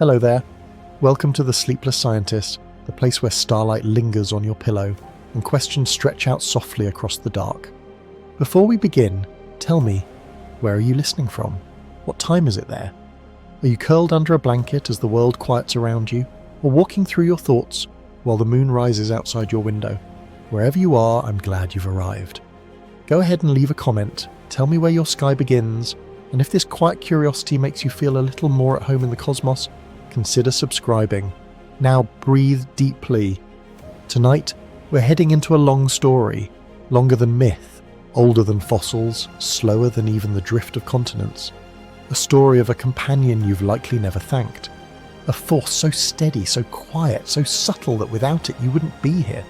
Hello there. Welcome to The Sleepless Scientist, the place where starlight lingers on your pillow and questions stretch out softly across the dark. Before we begin, tell me, where are you listening from? What time is it there? Are you curled under a blanket as the world quiets around you, or walking through your thoughts while the moon rises outside your window? Wherever you are, I'm glad you've arrived. Go ahead and leave a comment, tell me where your sky begins, and if this quiet curiosity makes you feel a little more at home in the cosmos, consider subscribing. Now breathe deeply. Tonight, we're heading into a long story, longer than myth, older than fossils, slower than even the drift of continents. A story of a companion you've likely never thanked. A force so steady, so quiet, so subtle that without it you wouldn't be here.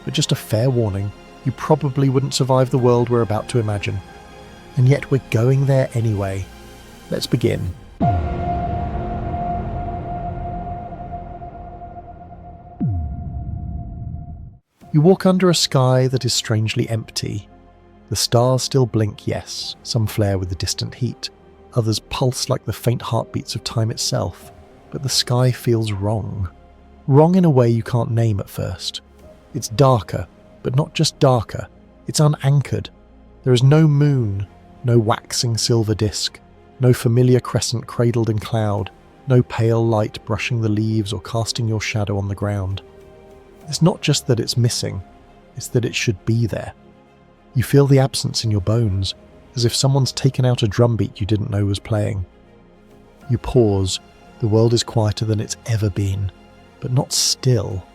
But just a fair warning, you probably wouldn't survive the world we're about to imagine. And yet we're going there anyway. Let's begin. You walk under a sky that is strangely empty. The stars still blink, yes, some flare with the distant heat. Others pulse like the faint heartbeats of time itself. But the sky feels wrong. Wrong in a way you can't name at first. It's darker, but not just darker. It's unanchored. There is no moon, no waxing silver disk, no familiar crescent cradled in cloud, no pale light brushing the leaves or casting your shadow on the ground. It's not just that it's missing, it's that it should be there. You feel the absence in your bones, as if someone's taken out a drumbeat you didn't know was playing. You pause. The world is quieter than it's ever been, but not still.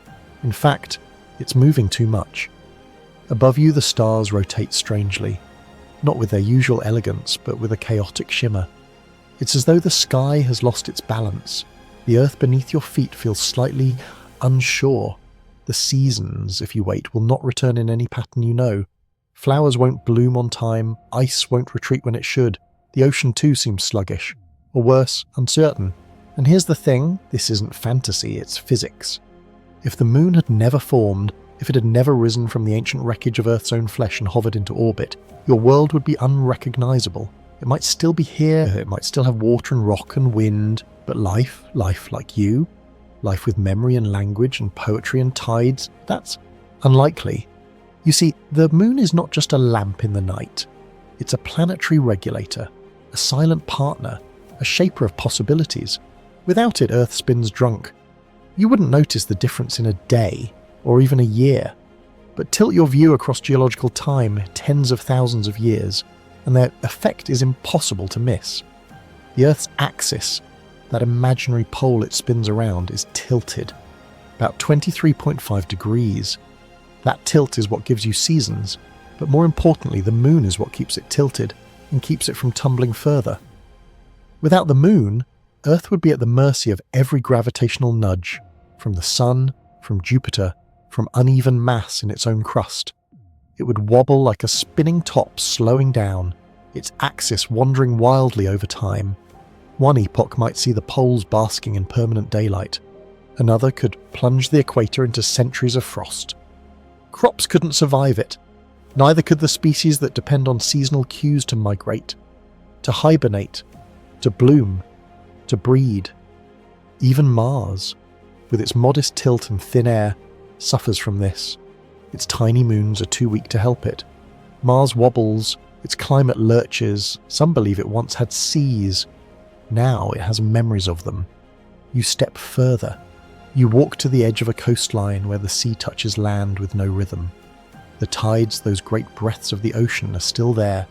In fact, it's moving too much. Above you, the stars rotate strangely, not with their usual elegance, but with a chaotic shimmer. It's as though the sky has lost its balance. The earth beneath your feet feels slightly unsure. The seasons, if you wait, will not return in any pattern you know. Flowers won't bloom on time, ice won't retreat when it should. The ocean too seems sluggish, or worse, uncertain. And here's the thing, this isn't fantasy, it's physics. If the moon had never formed, if it had never risen from the ancient wreckage of Earth's own flesh and hovered into orbit, your world would be unrecognizable. It might still be here, it might still have water and rock and wind, but life like you, life with memory and language and poetry and tides, that's unlikely. You see, the moon is not just a lamp in the night. It's a planetary regulator, a silent partner, a shaper of possibilities. Without it, Earth spins drunk. You wouldn't notice the difference in a day, or even a year. But tilt your view across geological time, tens of thousands of years, and their effect is impossible to miss. The Earth's axis, that imaginary pole it spins around, is tilted, about 23.5 degrees. That tilt is what gives you seasons, but more importantly, the moon is what keeps it tilted and keeps it from tumbling further. Without the moon, Earth would be at the mercy of every gravitational nudge, from the sun, from Jupiter, from uneven mass in its own crust. It would wobble like a spinning top slowing down, its axis wandering wildly over time. One epoch might see the poles basking in permanent daylight. Another could plunge the equator into centuries of frost. Crops couldn't survive it. Neither could the species that depend on seasonal cues to migrate, to hibernate, to bloom, to breed. Even Mars, with its modest tilt and thin air, suffers from this. Its tiny moons are too weak to help it. Mars wobbles, its climate lurches, some believe it once had seas. Now it has memories of them. You step further. You walk to the edge of a coastline where the sea touches land with no rhythm. The tides, those great breaths of the ocean, are still there,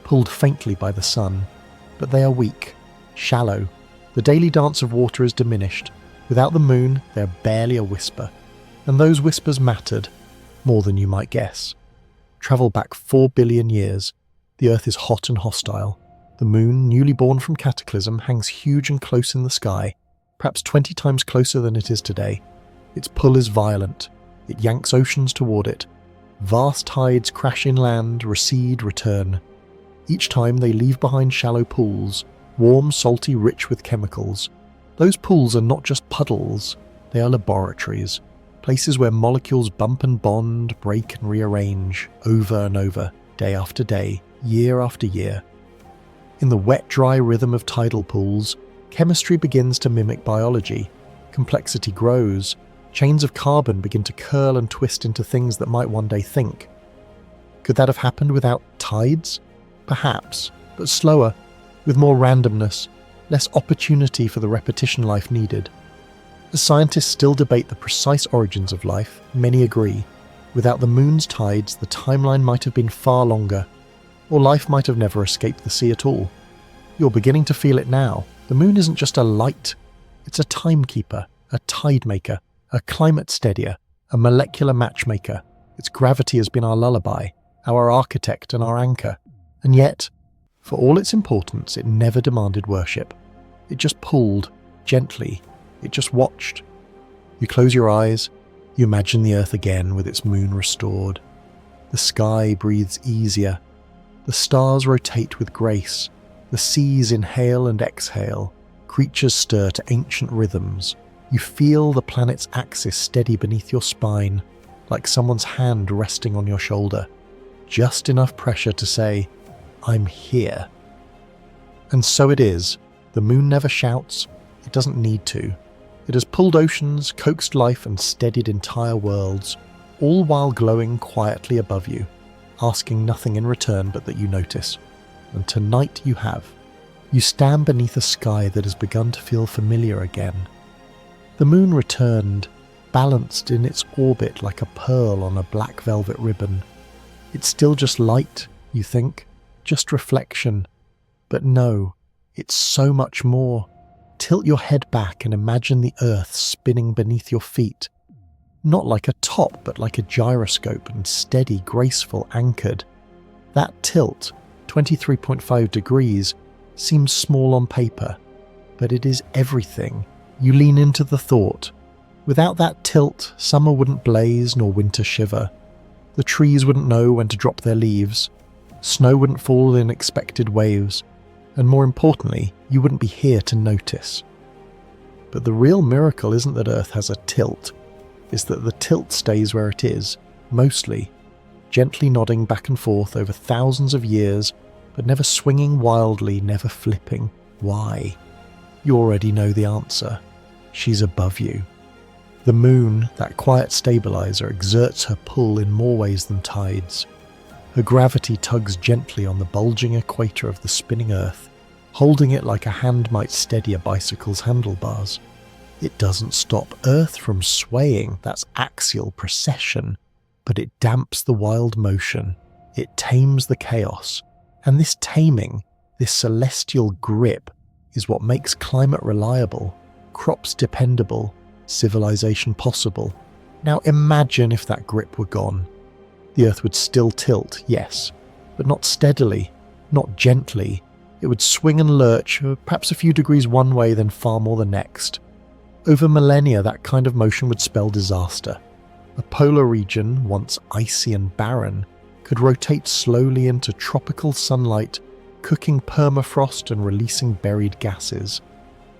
pulled faintly by the sun, but they are weak, shallow. The daily dance of water is diminished. Without the moon, they're barely a whisper. And those whispers mattered, more than you might guess. Travel back 4 billion years. The Earth is hot and hostile. The moon, newly born from cataclysm, hangs huge and close in the sky, perhaps 20 times closer than it is today. Its pull is violent. It yanks oceans toward it. Vast tides crash inland, recede, return. Each time they leave behind shallow pools, warm, salty, rich with chemicals. Those pools are not just puddles, they are laboratories, places where molecules bump and bond, break and rearrange, over and over, day after day, year after year. In the wet, dry rhythm of tidal pools, Chemistry begins to mimic biology. Complexity grows. Chains of carbon begin to curl and twist into things that might one day think. Could that have happened without tides? Perhaps, but slower, with more randomness, less opportunity for the repetition life needed. As scientists still debate the precise origins of life, many agree, without the moon's tides, the timeline might have been far longer, or life might have never escaped the sea at all. You're beginning to feel it now. The moon isn't just a light, it's a timekeeper, a tide maker, a climate steadier, a molecular matchmaker. Its gravity has been our lullaby, our architect and our anchor. And yet, for all its importance, it never demanded worship. It just pulled, gently. It just watched. You close your eyes, you imagine the earth again with its moon restored. The sky breathes easier. The stars rotate with grace. The seas inhale and exhale. Creatures stir to ancient rhythms. You feel the planet's axis steady beneath your spine, like someone's hand resting on your shoulder. Just enough pressure to say, I'm here. And so it is. The moon never shouts. It doesn't need to. It has pulled oceans, coaxed life and steadied entire worlds, all while glowing quietly above you, asking nothing in return but that you notice. And tonight you have. You stand beneath a sky that has begun to feel familiar again. The moon returned, balanced in its orbit like a pearl on a black velvet ribbon. It's still just light, you think, just reflection. But no, it's so much more. Tilt your head back and imagine the earth spinning beneath your feet. Not like a top, but like a gyroscope, and steady, graceful, anchored. That tilt, 23.5 degrees, seems small on paper, but it is everything. You lean into the thought. Without that tilt, summer wouldn't blaze nor winter shiver. The trees wouldn't know when to drop their leaves. Snow wouldn't fall in expected waves. And more importantly, you wouldn't be here to notice. But the real miracle isn't that Earth has a tilt. It's that the tilt stays where it is, mostly, gently nodding back and forth over thousands of years, but never swinging wildly, never flipping. Why? You already know the answer. She's above you. The moon, that quiet stabilizer, exerts her pull in more ways than tides. Her gravity tugs gently on the bulging equator of the spinning Earth, holding it like a hand might steady a bicycle's handlebars. It doesn't stop Earth from swaying, that's axial precession, but it damps the wild motion. It tames the chaos. And this taming, this celestial grip, is what makes climate reliable, crops dependable, civilization possible. Now imagine if that grip were gone. The Earth would still tilt, yes, but not steadily, not gently. It would swing and lurch, perhaps a few degrees one way, then far more the next. Over millennia, that kind of motion would spell disaster. A polar region, once icy and barren, could rotate slowly into tropical sunlight, cooking permafrost and releasing buried gases.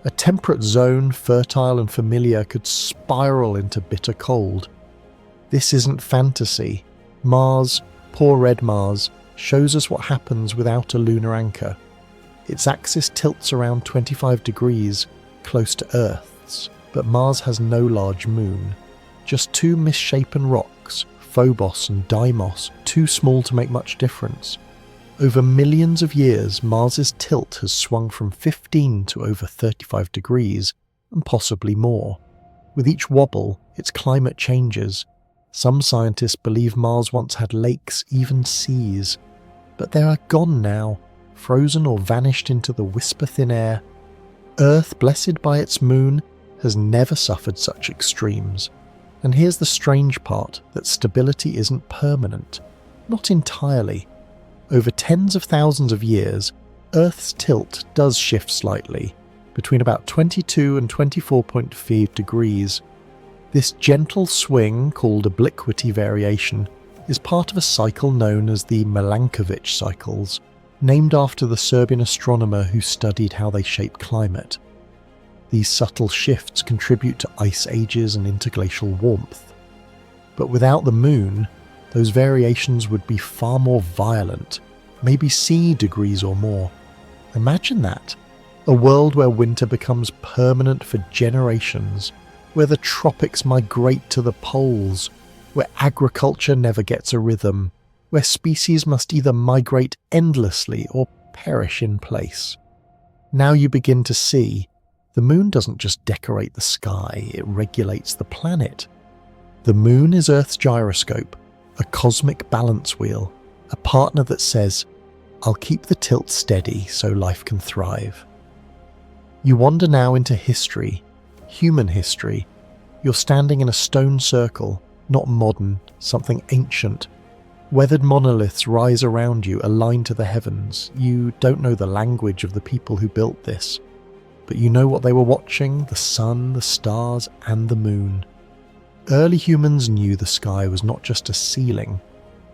A temperate zone, fertile and familiar, could spiral into bitter cold. This isn't fantasy. Mars, poor red Mars, shows us what happens without a lunar anchor. Its axis tilts around 25 degrees, close to Earth's, but Mars has no large moon. Just two misshapen rocks, Phobos and Deimos, too small to make much difference. Over millions of years, Mars's tilt has swung from 15 to over 35 degrees, and possibly more. With each wobble, its climate changes. Some scientists believe Mars once had lakes, even seas. But they are gone now, frozen or vanished into the whisper-thin air. Earth, blessed by its moon, has never suffered such extremes. And here's the strange part, that stability isn't permanent. Not entirely. Over tens of thousands of years, Earth's tilt does shift slightly, between about 22 and 24.5 degrees. This gentle swing, called obliquity variation, is part of a cycle known as the Milankovitch cycles, named after the Serbian astronomer who studied how they shape climate. These subtle shifts contribute to ice ages and interglacial warmth. But without the moon, those variations would be far more violent, maybe C degrees or more. Imagine that. A world where winter becomes permanent for generations, where the tropics migrate to the poles, where agriculture never gets a rhythm, where species must either migrate endlessly or perish in place. Now you begin to see, the moon doesn't just decorate the sky, it regulates the planet. The moon is Earth's gyroscope, a cosmic balance wheel, a partner that says, I'll keep the tilt steady so life can thrive. You wander now into history, human history. You're standing in a stone circle, not modern, something ancient. Weathered monoliths rise around you, aligned to the heavens. You don't know the language of the people who built this, but you know what they were watching, the sun, the stars, and the moon. Early humans knew the sky was not just a ceiling,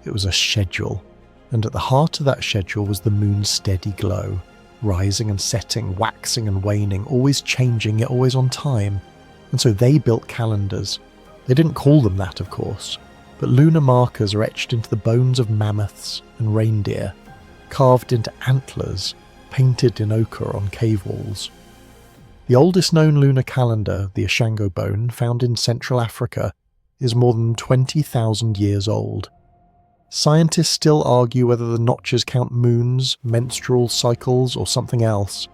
it was a schedule, and at the heart of that schedule was the moon's steady glow, rising and setting, waxing and waning, always changing yet always on time. And so they built calendars. They didn't call them that, of course, but lunar markers are etched into the bones of mammoths and reindeer, carved into antlers, painted in ochre on cave walls. The oldest known lunar calendar, the Ashango bone, found in Central Africa, is more than 20,000 years old. Scientists still argue whether the notches count moons, menstrual cycles, or something else.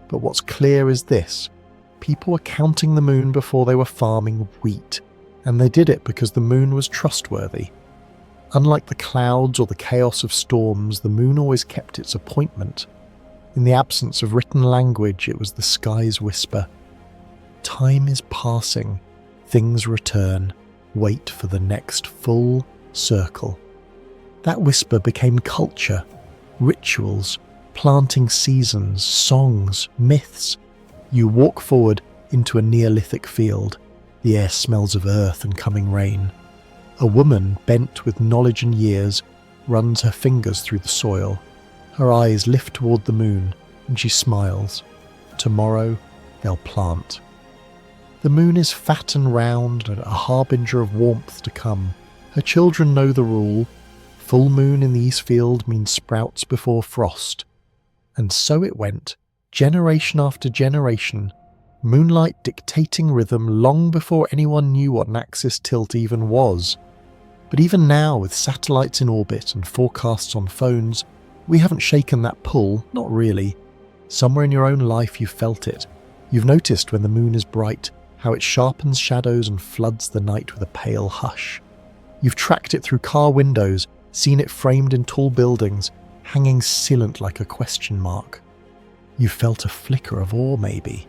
But what's clear is this: people were counting the moon before they were farming wheat, and they did it because the moon was trustworthy. Unlike the clouds or the chaos of storms, the moon always kept its appointment. In the absence of written language, it was the sky's whisper. Time is passing, things return, wait for the next full circle. That whisper became culture, rituals, planting seasons, songs, myths. You walk forward into a Neolithic field. The air smells of earth and coming rain. A woman, bent with knowledge and years, runs her fingers through the soil. Her eyes lift toward the moon, and she smiles. Tomorrow, they'll plant. The moon is fat and round, and a harbinger of warmth to come. Her children know the rule. Full moon in the east field means sprouts before frost. And so it went, generation after generation, moonlight dictating rhythm long before anyone knew what an axis tilt even was. But even now, with satellites in orbit and forecasts on phones, we haven't shaken that pull, not really. Somewhere in your own life you've felt it. You've noticed when the moon is bright, how it sharpens shadows and floods the night with a pale hush. You've tracked it through car windows, seen it framed in tall buildings, hanging silent like a question mark. You've felt a flicker of awe maybe,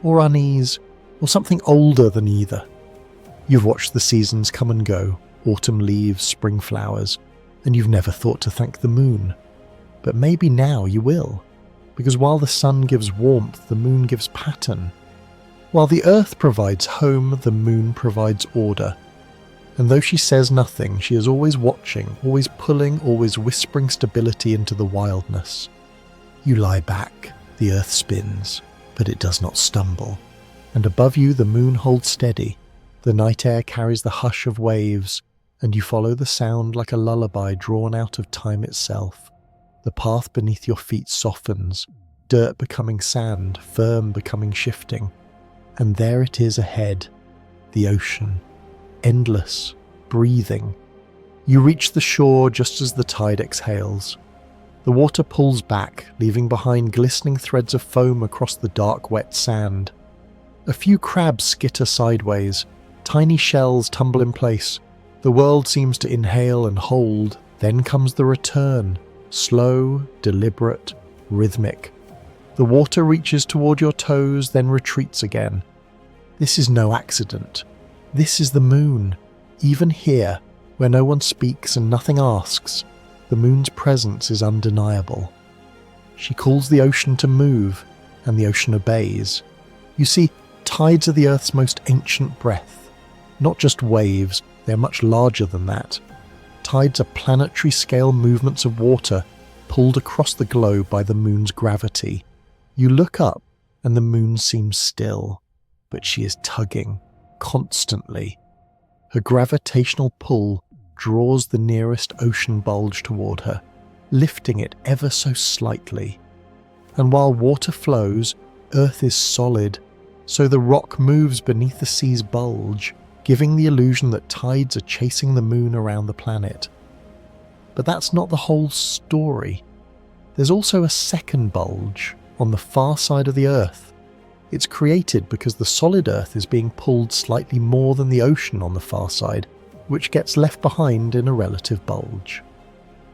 or unease, or something older than either. You've watched the seasons come and go, autumn leaves, spring flowers, and you've never thought to thank the moon. But maybe now you will, because while the sun gives warmth, the moon gives pattern. While the earth provides home, the moon provides order. And though she says nothing, she is always watching, always pulling, always whispering stability into the wildness. You lie back, the earth spins, but it does not stumble. And above you the moon holds steady. The night air carries the hush of waves, and you follow the sound like a lullaby drawn out of time itself. The path beneath your feet softens, dirt becoming sand, firm becoming shifting. And there it is ahead, the ocean, endless, breathing. You reach the shore just as the tide exhales. The water pulls back, leaving behind glistening threads of foam across the dark, wet sand. A few crabs skitter sideways, tiny shells tumble in place. The world seems to inhale and hold, then comes the return. Slow, deliberate, rhythmic. The water reaches toward your toes, then retreats again. This is no accident. This is the moon. Even here, where no one speaks and nothing asks, the moon's presence is undeniable. She calls the ocean to move, and the ocean obeys. You see, tides are the Earth's most ancient breath. Not just waves, they're much larger than that. Tides are planetary-scale movements of water pulled across the globe by the moon's gravity. You look up, and the moon seems still, but she is tugging, constantly. Her gravitational pull draws the nearest ocean bulge toward her, lifting it ever so slightly. And while water flows, Earth is solid, so the rock moves beneath the sea's bulge, giving the illusion that tides are chasing the moon around the planet. But that's not the whole story. There's also a second bulge on the far side of the Earth. It's created because the solid Earth is being pulled slightly more than the ocean on the far side, which gets left behind in a relative bulge.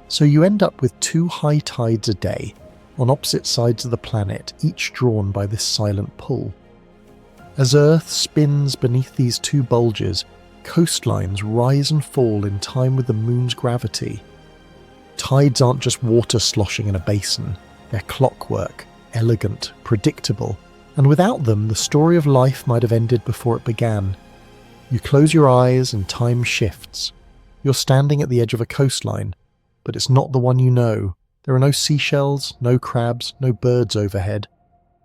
So you end up with 2 high tides a day, on opposite sides of the planet, each drawn by this silent pull. As Earth spins beneath these 2 bulges, coastlines rise and fall in time with the moon's gravity. Tides aren't just water sloshing in a basin, they're clockwork, elegant, predictable, and without them the story of life might have ended before it began. You close your eyes and time shifts. You're standing at the edge of a coastline, but it's not the one you know. There are no seashells, no crabs, no birds overhead.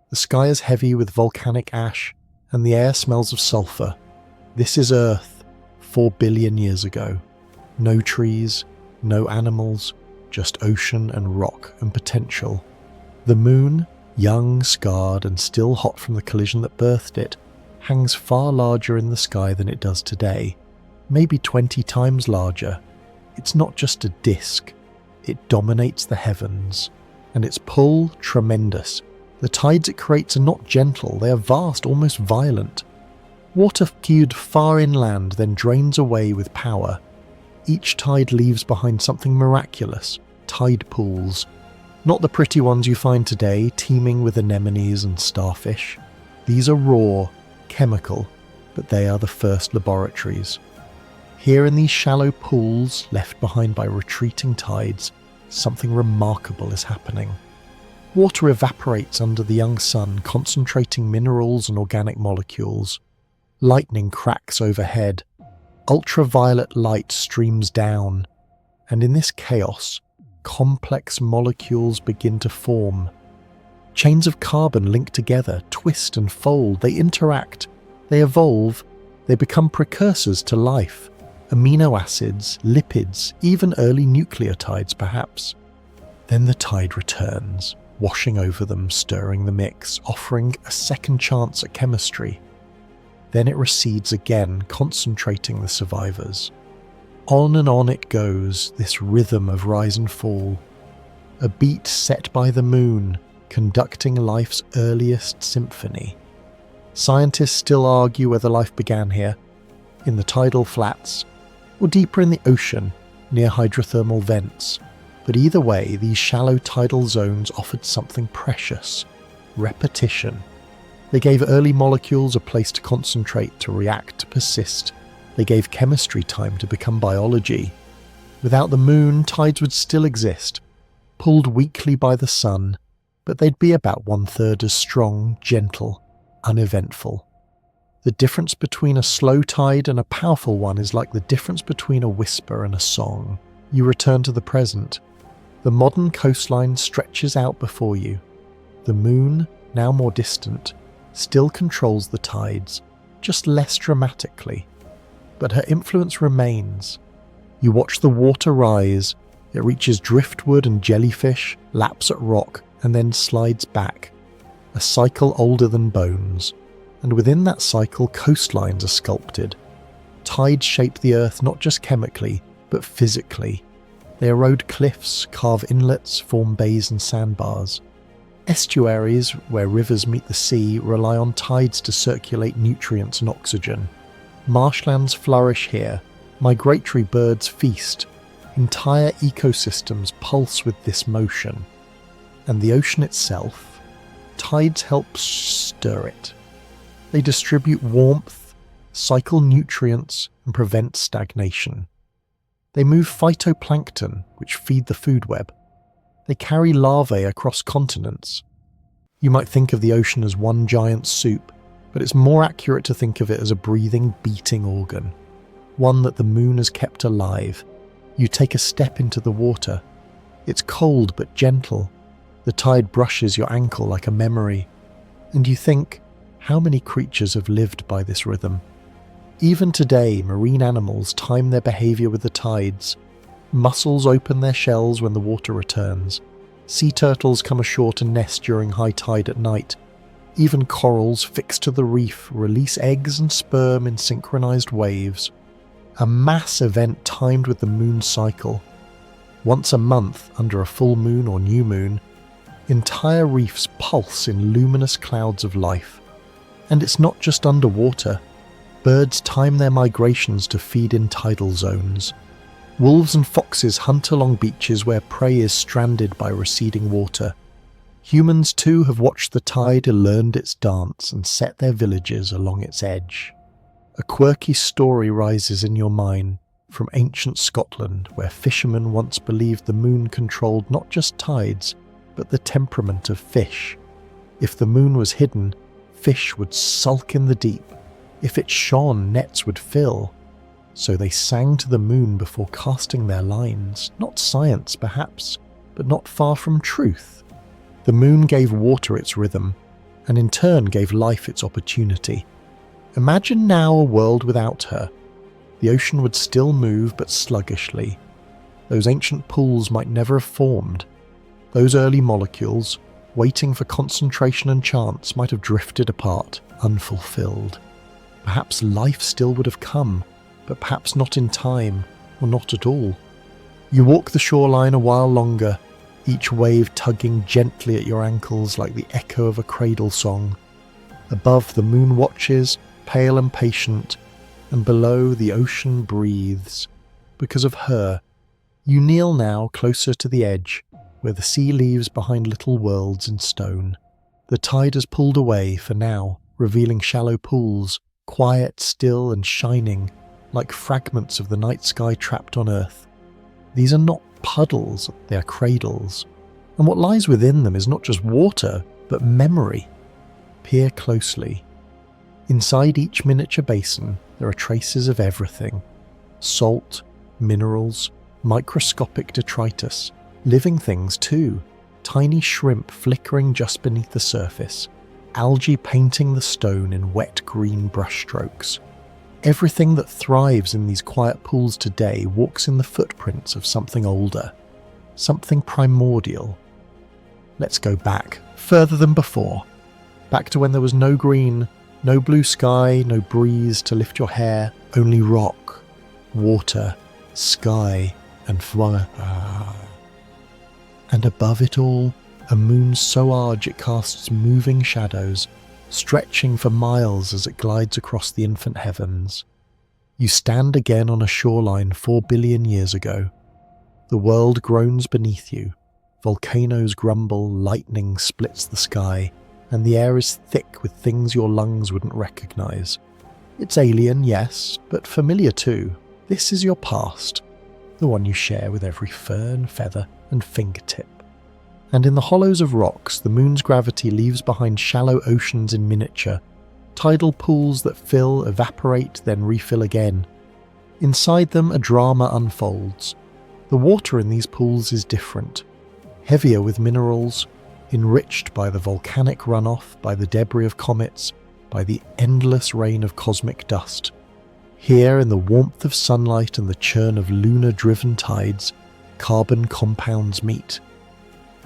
The sky is heavy with volcanic ash, and the air smells of sulfur. This is Earth, 4 billion years ago. No trees, no animals, just ocean and rock and potential. The moon, young, scarred, and still hot from the collision that birthed it, hangs far larger in the sky than it does today, maybe 20 times larger. It's not just a disk, it dominates the heavens, and its pull tremendous. The tides it creates are not gentle, they are vast, almost violent. Water queued far inland then drains away with power. Each tide leaves behind something miraculous, tide pools. Not the pretty ones you find today, teeming with anemones and starfish. These are raw, chemical, but they are the first laboratories. Here in these shallow pools, left behind by retreating tides, something remarkable is happening. Water evaporates under the young sun, concentrating minerals and organic molecules. Lightning cracks overhead. Ultraviolet light streams down. And in this chaos, complex molecules begin to form. Chains of carbon link together, twist and fold, they interact, they evolve, they become precursors to life. Amino acids, lipids, even early nucleotides perhaps. Then the tide returns, washing over them, stirring the mix, offering a second chance at chemistry. Then it recedes again, concentrating the survivors. On and on it goes, this rhythm of rise and fall. A beat set by the moon, conducting life's earliest symphony. Scientists still argue whether life began here, in the tidal flats, or deeper in the ocean, near hydrothermal vents. But either way, these shallow tidal zones offered something precious: repetition. They gave early molecules a place to concentrate, to react, to persist. They gave chemistry time to become biology. Without the moon, tides would still exist, pulled weakly by the sun, but they'd be about 1/3 as strong, gentle, uneventful. The difference between a slow tide and a powerful one is like the difference between a whisper and a song. You return to the present. The modern coastline stretches out before you. The moon, now more distant, still controls the tides, just less dramatically. But her influence remains. You watch the water rise, it reaches driftwood and jellyfish, laps at rock, and then slides back. A cycle older than bones. And within that cycle, coastlines are sculpted. Tides shape the earth not just chemically, but physically. They erode cliffs, carve inlets, form bays and sandbars. Estuaries, where rivers meet the sea, rely on tides to circulate nutrients and oxygen. Marshlands flourish here, migratory birds feast, entire ecosystems pulse with this motion. And the ocean itself, tides help stir it. They distribute warmth, cycle nutrients, and prevent stagnation. They move phytoplankton, which feed the food web. They carry larvae across continents. You might think of the ocean as one giant soup, but it's more accurate to think of it as a breathing, beating organ, one that the moon has kept alive. You take a step into the water. It's cold but gentle. The tide brushes your ankle like a memory. And you think, how many creatures have lived by this rhythm? Even today, marine animals time their behavior with the tides. Mussels open their shells when the water returns. Sea turtles come ashore to nest during high tide at night. Even corals fixed to the reef release eggs and sperm in synchronized waves. A mass event timed with the moon cycle. Once a month, under a full moon or new moon, entire reefs pulse in luminous clouds of life. And it's not just underwater. Birds time their migrations to feed in tidal zones. Wolves and foxes hunt along beaches where prey is stranded by receding water. Humans too have watched the tide, learned its dance, and set their villages along its edge. A quirky story rises in your mind from ancient Scotland, where fishermen once believed the moon controlled not just tides, but the temperament of fish. If the moon was hidden, fish would sulk in the deep. If it shone, nets would fill. So they sang to the moon before casting their lines. Not science, perhaps, but not far from truth. The moon gave water its rhythm, and in turn gave life its opportunity. Imagine now a world without her. The ocean would still move, but sluggishly. Those ancient pools might never have formed. Those early molecules, waiting for concentration and chance, might have drifted apart, unfulfilled. Perhaps life still would have come, but perhaps not in time, or not at all. You walk the shoreline a while longer, each wave tugging gently at your ankles like the echo of a cradle song. Above, the moon watches, pale and patient, and below, the ocean breathes. Because of her, you kneel now closer to the edge, where the sea leaves behind little worlds in stone. The tide has pulled away for now, revealing shallow pools, quiet, still, and shining, like fragments of the night sky trapped on Earth. These are not puddles, they are cradles. And what lies within them is not just water, but memory. Peer closely. Inside each miniature basin, there are traces of everything. Salt, minerals, microscopic detritus, living things too. Tiny shrimp flickering just beneath the surface. Algae painting the stone in wet green brushstrokes. Everything that thrives in these quiet pools today walks in the footprints of something older, something primordial. Let's go back, further than before. Back to when there was no green, no blue sky, no breeze to lift your hair, only rock, water, sky, and fire. And above it all, a moon so large it casts moving shadows, stretching for miles as it glides across the infant heavens. You stand again on a shoreline 4 billion years ago. The world groans beneath you. Volcanoes grumble, lightning splits the sky, and the air is thick with things your lungs wouldn't recognize. It's alien, yes, but familiar too. This is your past, the one you share with every fern, feather, and fingertip. And in the hollows of rocks, the moon's gravity leaves behind shallow oceans in miniature, tidal pools that fill, evaporate, then refill again. Inside them, a drama unfolds. The water in these pools is different, heavier with minerals, enriched by the volcanic runoff, by the debris of comets, by the endless rain of cosmic dust. Here, in the warmth of sunlight and the churn of lunar-driven tides, carbon compounds meet.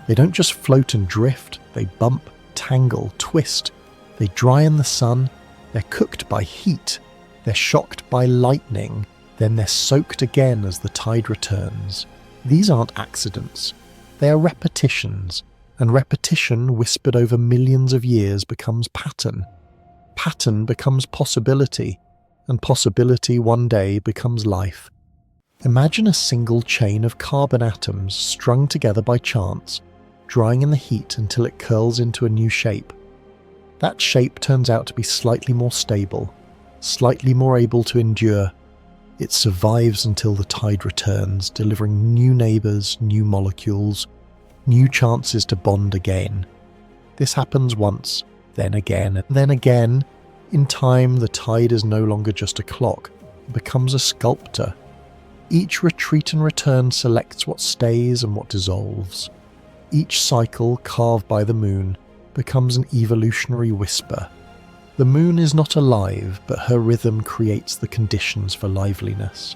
They don't just float and drift, they bump, tangle, twist. They dry in the sun, they're cooked by heat, they're shocked by lightning, then they're soaked again as the tide returns. These aren't accidents, they are repetitions, and repetition whispered over millions of years becomes pattern. Pattern becomes possibility, and possibility one day becomes life. Imagine a single chain of carbon atoms strung together by chance, drying in the heat until it curls into a new shape. That shape turns out to be slightly more stable, slightly more able to endure. It survives until the tide returns, delivering new neighbours, new molecules, new chances to bond again. This happens once, then again, and then again. In time, the tide is no longer just a clock, it becomes a sculptor. Each retreat and return selects what stays and what dissolves. Each cycle, carved by the moon, becomes an evolutionary whisper. The moon is not alive, but her rhythm creates the conditions for liveliness.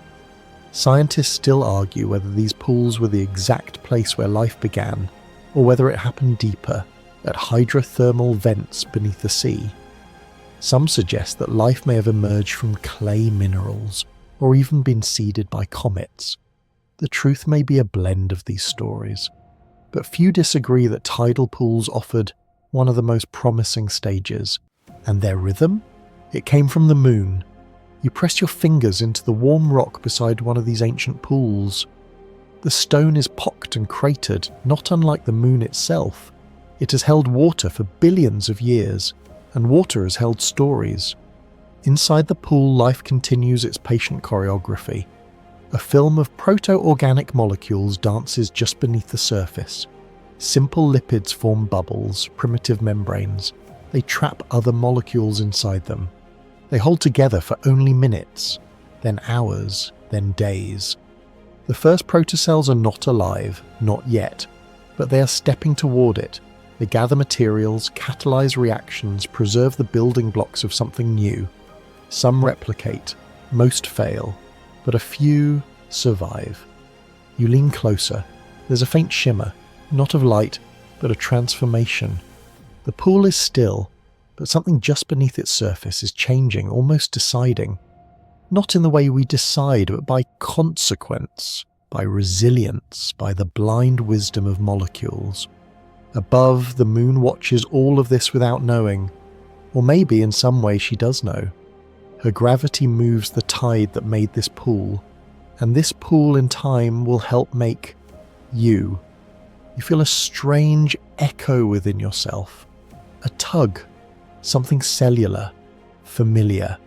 Scientists still argue whether these pools were the exact place where life began, or whether it happened deeper, at hydrothermal vents beneath the sea. Some suggest that life may have emerged from clay minerals, or even been seeded by comets. The truth may be a blend of these stories, but few disagree that tidal pools offered one of the most promising stages. And their rhythm? It came from the moon. You press your fingers into the warm rock beside one of these ancient pools. The stone is pocked and cratered, not unlike the moon itself. It has held water for billions of years, and water has held stories. Inside the pool, life continues its patient choreography. A film of proto-organic molecules dances just beneath the surface. Simple lipids form bubbles, primitive membranes. They trap other molecules inside them. They hold together for only minutes, then hours, then days. The first protocells are not alive, not yet, but they are stepping toward it. They gather materials, catalyze reactions, preserve the building blocks of something new. Some replicate, most fail, but a few survive. You lean closer. There's a faint shimmer, not of light, but of transformation. The pool is still, but something just beneath its surface is changing, almost deciding. Not in the way we decide, but by consequence, by resilience, by the blind wisdom of molecules. Above, the moon watches all of this without knowing, or maybe in some way she does know. Her gravity moves the tide that made this pool, and this pool in time will help make you. You feel a strange echo within yourself, a tug, something cellular, familiar.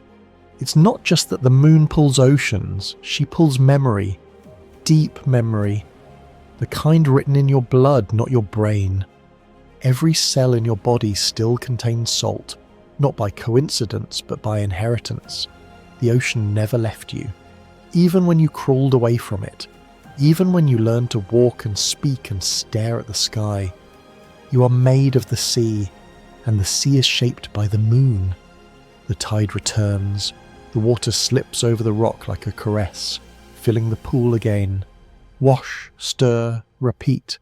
It's not just that the moon pulls oceans, she pulls memory, deep memory, the kind written in your blood, not your brain. Every cell in your body still contains salt, not by coincidence, but by inheritance. The ocean never left you, even when you crawled away from it, even when you learned to walk and speak and stare at the sky. You are made of the sea, and the sea is shaped by the moon. The tide returns, the water slips over the rock like a caress, filling the pool again. Wash, stir, repeat.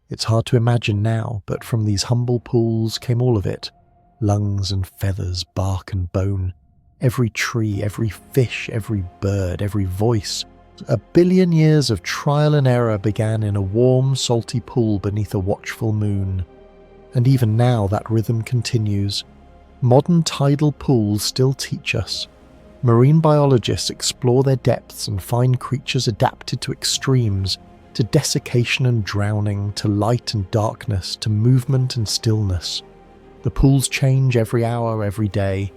It's hard to imagine now, but from these humble pools came all of it. Lungs and feathers, bark and bone. Every tree, every fish, every bird, every voice. 1 billion years of trial and error began in a warm, salty pool beneath a watchful moon. And even now that rhythm continues. Modern tidal pools still teach us. Marine biologists explore their depths and find creatures adapted to extremes, to desiccation and drowning, to light and darkness, to movement and stillness. The pools change every hour, every day.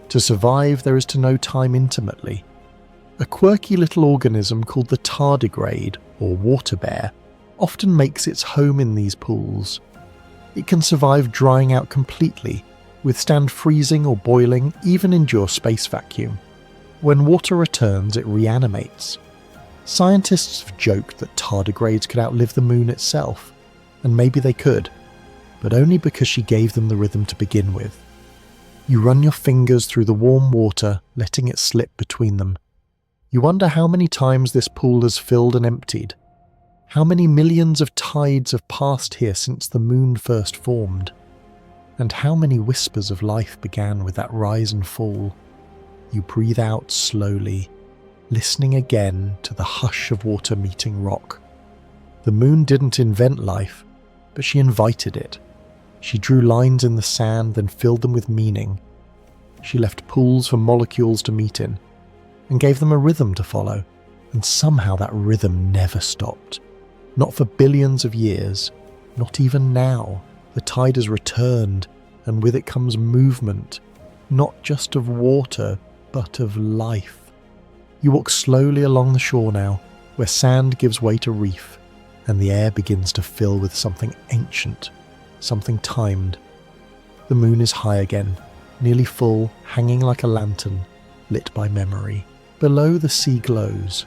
To survive, there is to know time intimately. A quirky little organism called the tardigrade, or water bear, often makes its home in these pools. It can survive drying out completely, withstand freezing or boiling, even endure space vacuum. When water returns, it reanimates. Scientists have joked that tardigrades could outlive the moon itself, and maybe they could, but only because she gave them the rhythm to begin with. You run your fingers through the warm water, letting it slip between them. You wonder how many times this pool has filled and emptied. How many millions of tides have passed here since the moon first formed? And how many whispers of life began with that rise and fall? You breathe out slowly, listening again to the hush of water meeting rock. The moon didn't invent life, but she invited it. She drew lines in the sand, then filled them with meaning. She left pools for molecules to meet in, and gave them a rhythm to follow, and somehow that rhythm never stopped. Not for billions of years, not even now. The tide has returned, and with it comes movement, not just of water, but of life. You walk slowly along the shore now, where sand gives way to reef, and the air begins to fill with something ancient, something timed. The moon is high again, nearly full, hanging like a lantern, lit by memory. Below, the sea glows.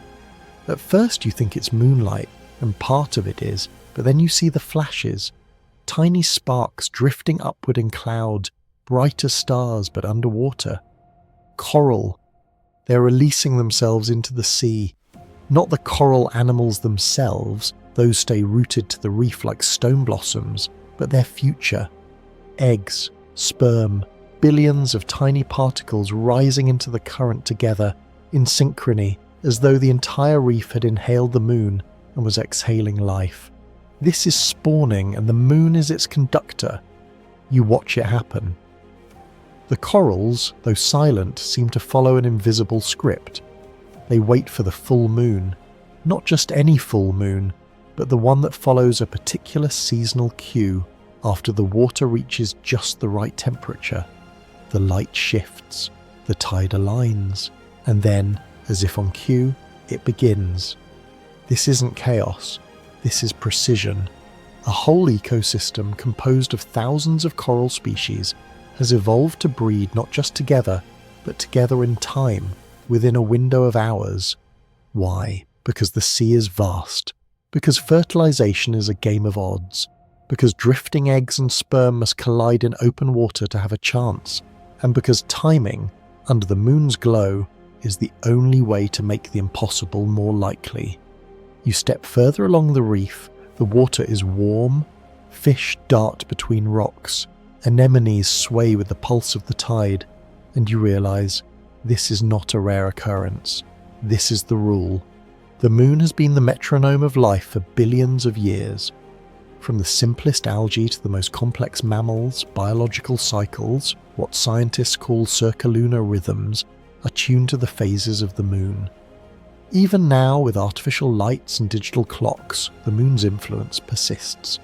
At first you think it's moonlight, and part of it is, but then you see the flashes, tiny sparks drifting upward in clouds, bright as stars but underwater. Coral. They're releasing themselves into the sea. Not the coral animals themselves, Those stay rooted to the reef like stone blossoms, but their future, eggs, sperm, billions of tiny particles rising into the current together in synchrony, as though the entire reef had inhaled the moon and was exhaling life. This is spawning, and the moon is its conductor. You watch it happen. The corals, though silent, seem to follow an invisible script. They wait for the full moon, not just any full moon, but the one that follows a particular seasonal cue. After the water reaches just the right temperature, the light shifts, the tide aligns, and then, as if on cue, it begins. This isn't chaos, this is precision. A whole ecosystem composed of thousands of coral species has evolved to breed not just together, but together in time, within a window of hours. Why? Because the sea is vast, because fertilization is a game of odds, because drifting eggs and sperm must collide in open water to have a chance, and because timing, under the moon's glow, is the only way to make the impossible more likely. You step further along the reef, the water is warm, fish dart between rocks, anemones sway with the pulse of the tide, and you realize this is not a rare occurrence. This is the rule. The moon has been the metronome of life for billions of years. From the simplest algae to the most complex mammals, biological cycles, what scientists call circulunar rhythms, are tuned to the phases of the moon. Even now, with artificial lights and digital clocks, the moon's influence persists.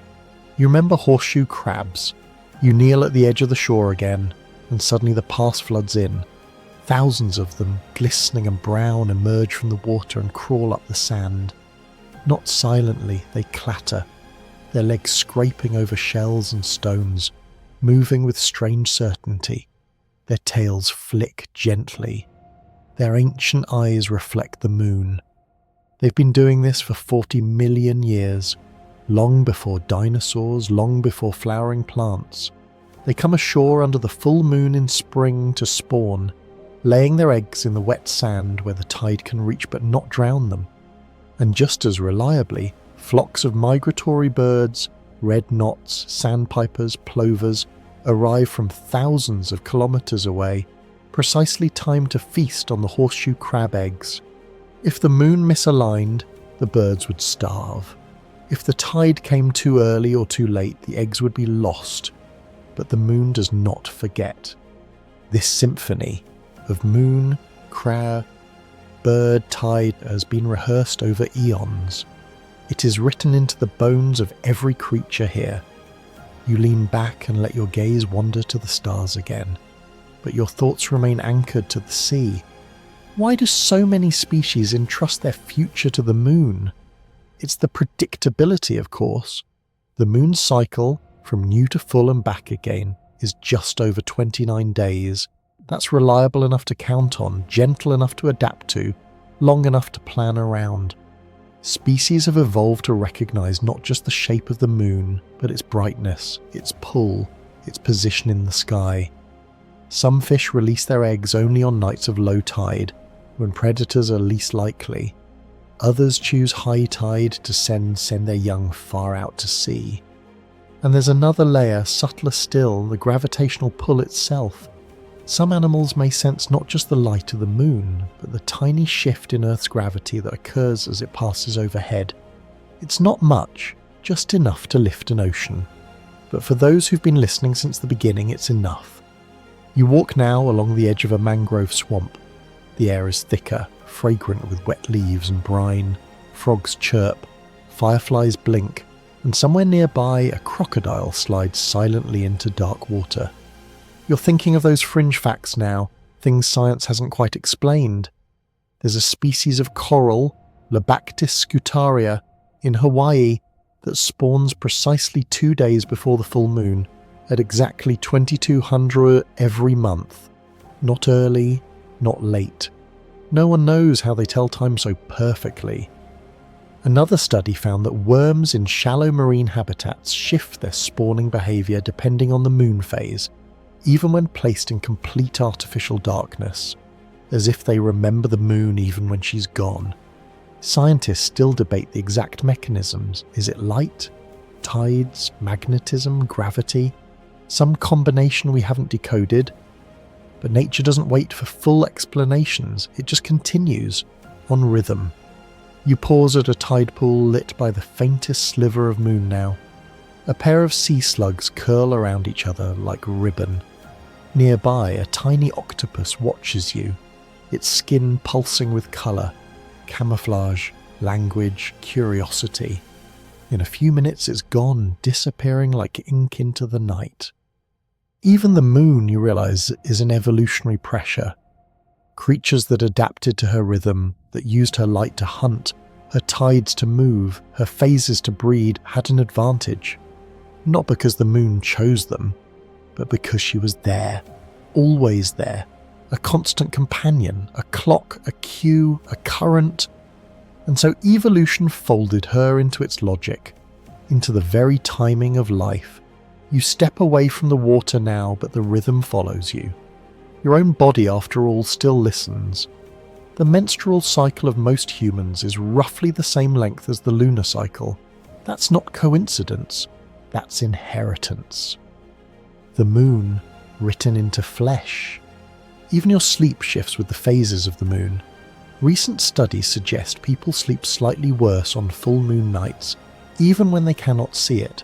You remember horseshoe crabs. You kneel at the edge of the shore again, and suddenly the past floods in. Thousands of them, glistening and brown, emerge from the water and crawl up the sand. Not silently, they clatter, their legs scraping over shells and stones, moving with strange certainty. Their tails flick gently. Their ancient eyes reflect the moon. They've been doing this for 40 million years, long before dinosaurs, long before flowering plants. They come ashore under the full moon in spring to spawn, laying their eggs in the wet sand where the tide can reach but not drown them. And just as reliably, flocks of migratory birds, red knots, sandpipers, plovers, arrive from thousands of kilometers away, precisely timed to feast on the horseshoe crab eggs. If the moon misaligned, the birds would starve. If the tide came too early or too late, the eggs would be lost. But the moon does not forget. This symphony of moon, crab, bird, tide has been rehearsed over eons. It is written into the bones of every creature here. You lean back and let your gaze wander to the stars again, but your thoughts remain anchored to the sea. Why do so many species entrust their future to the moon? It's the predictability, of course. The moon's cycle, from new to full and back again, is just over 29 days. That's reliable enough to count on, gentle enough to adapt to, long enough to plan around. Species have evolved to recognize not just the shape of the moon, but its brightness, its pull, its position in the sky. Some fish release their eggs only on nights of low tide, when predators are least likely. Others choose high tide to send their young far out to sea. And there's another layer, subtler still, the gravitational pull itself. Some animals may sense not just the light of the moon, but the tiny shift in Earth's gravity that occurs as it passes overhead. It's not much, just enough to lift an ocean. But for those who've been listening since the beginning, it's enough. You walk now along the edge of a mangrove swamp. The air is thicker, fragrant with wet leaves and brine. Frogs chirp, fireflies blink, and somewhere nearby a crocodile slides silently into dark water. You're thinking of those fringe facts now, things science hasn't quite explained. There's a species of coral, Labactis scutaria, in Hawaii that spawns precisely 2 days before the full moon, at exactly 2200 every month. Not early, not late. No one knows how they tell time so perfectly. Another study found that worms in shallow marine habitats shift their spawning behaviour depending on the moon phase, even when placed in complete artificial darkness, as if they remember the moon even when she's gone. Scientists still debate the exact mechanisms. Is it light, tides, magnetism, gravity? Some combination we haven't decoded? But nature doesn't wait for full explanations, it just continues, on rhythm. You pause at a tide pool lit by the faintest sliver of moon now. A pair of sea slugs curl around each other like ribbon. Nearby, a tiny octopus watches you, its skin pulsing with colour, camouflage, language, curiosity. In a few minutes it's gone, disappearing like ink into the night. Even the moon, you realise, is an evolutionary pressure. Creatures that adapted to her rhythm, that used her light to hunt, her tides to move, her phases to breed, had an advantage. Not because the moon chose them, but because she was there, always there, a constant companion, a clock, a cue, a current. And so evolution folded her into its logic, into the very timing of life. You step away from the water now, but the rhythm follows you. Your own body, after all, still listens. The menstrual cycle of most humans is roughly the same length as the lunar cycle. That's not coincidence, that's inheritance. The moon, written into flesh. Even your sleep shifts with the phases of the moon. Recent studies suggest people sleep slightly worse on full moon nights, even when they cannot see it.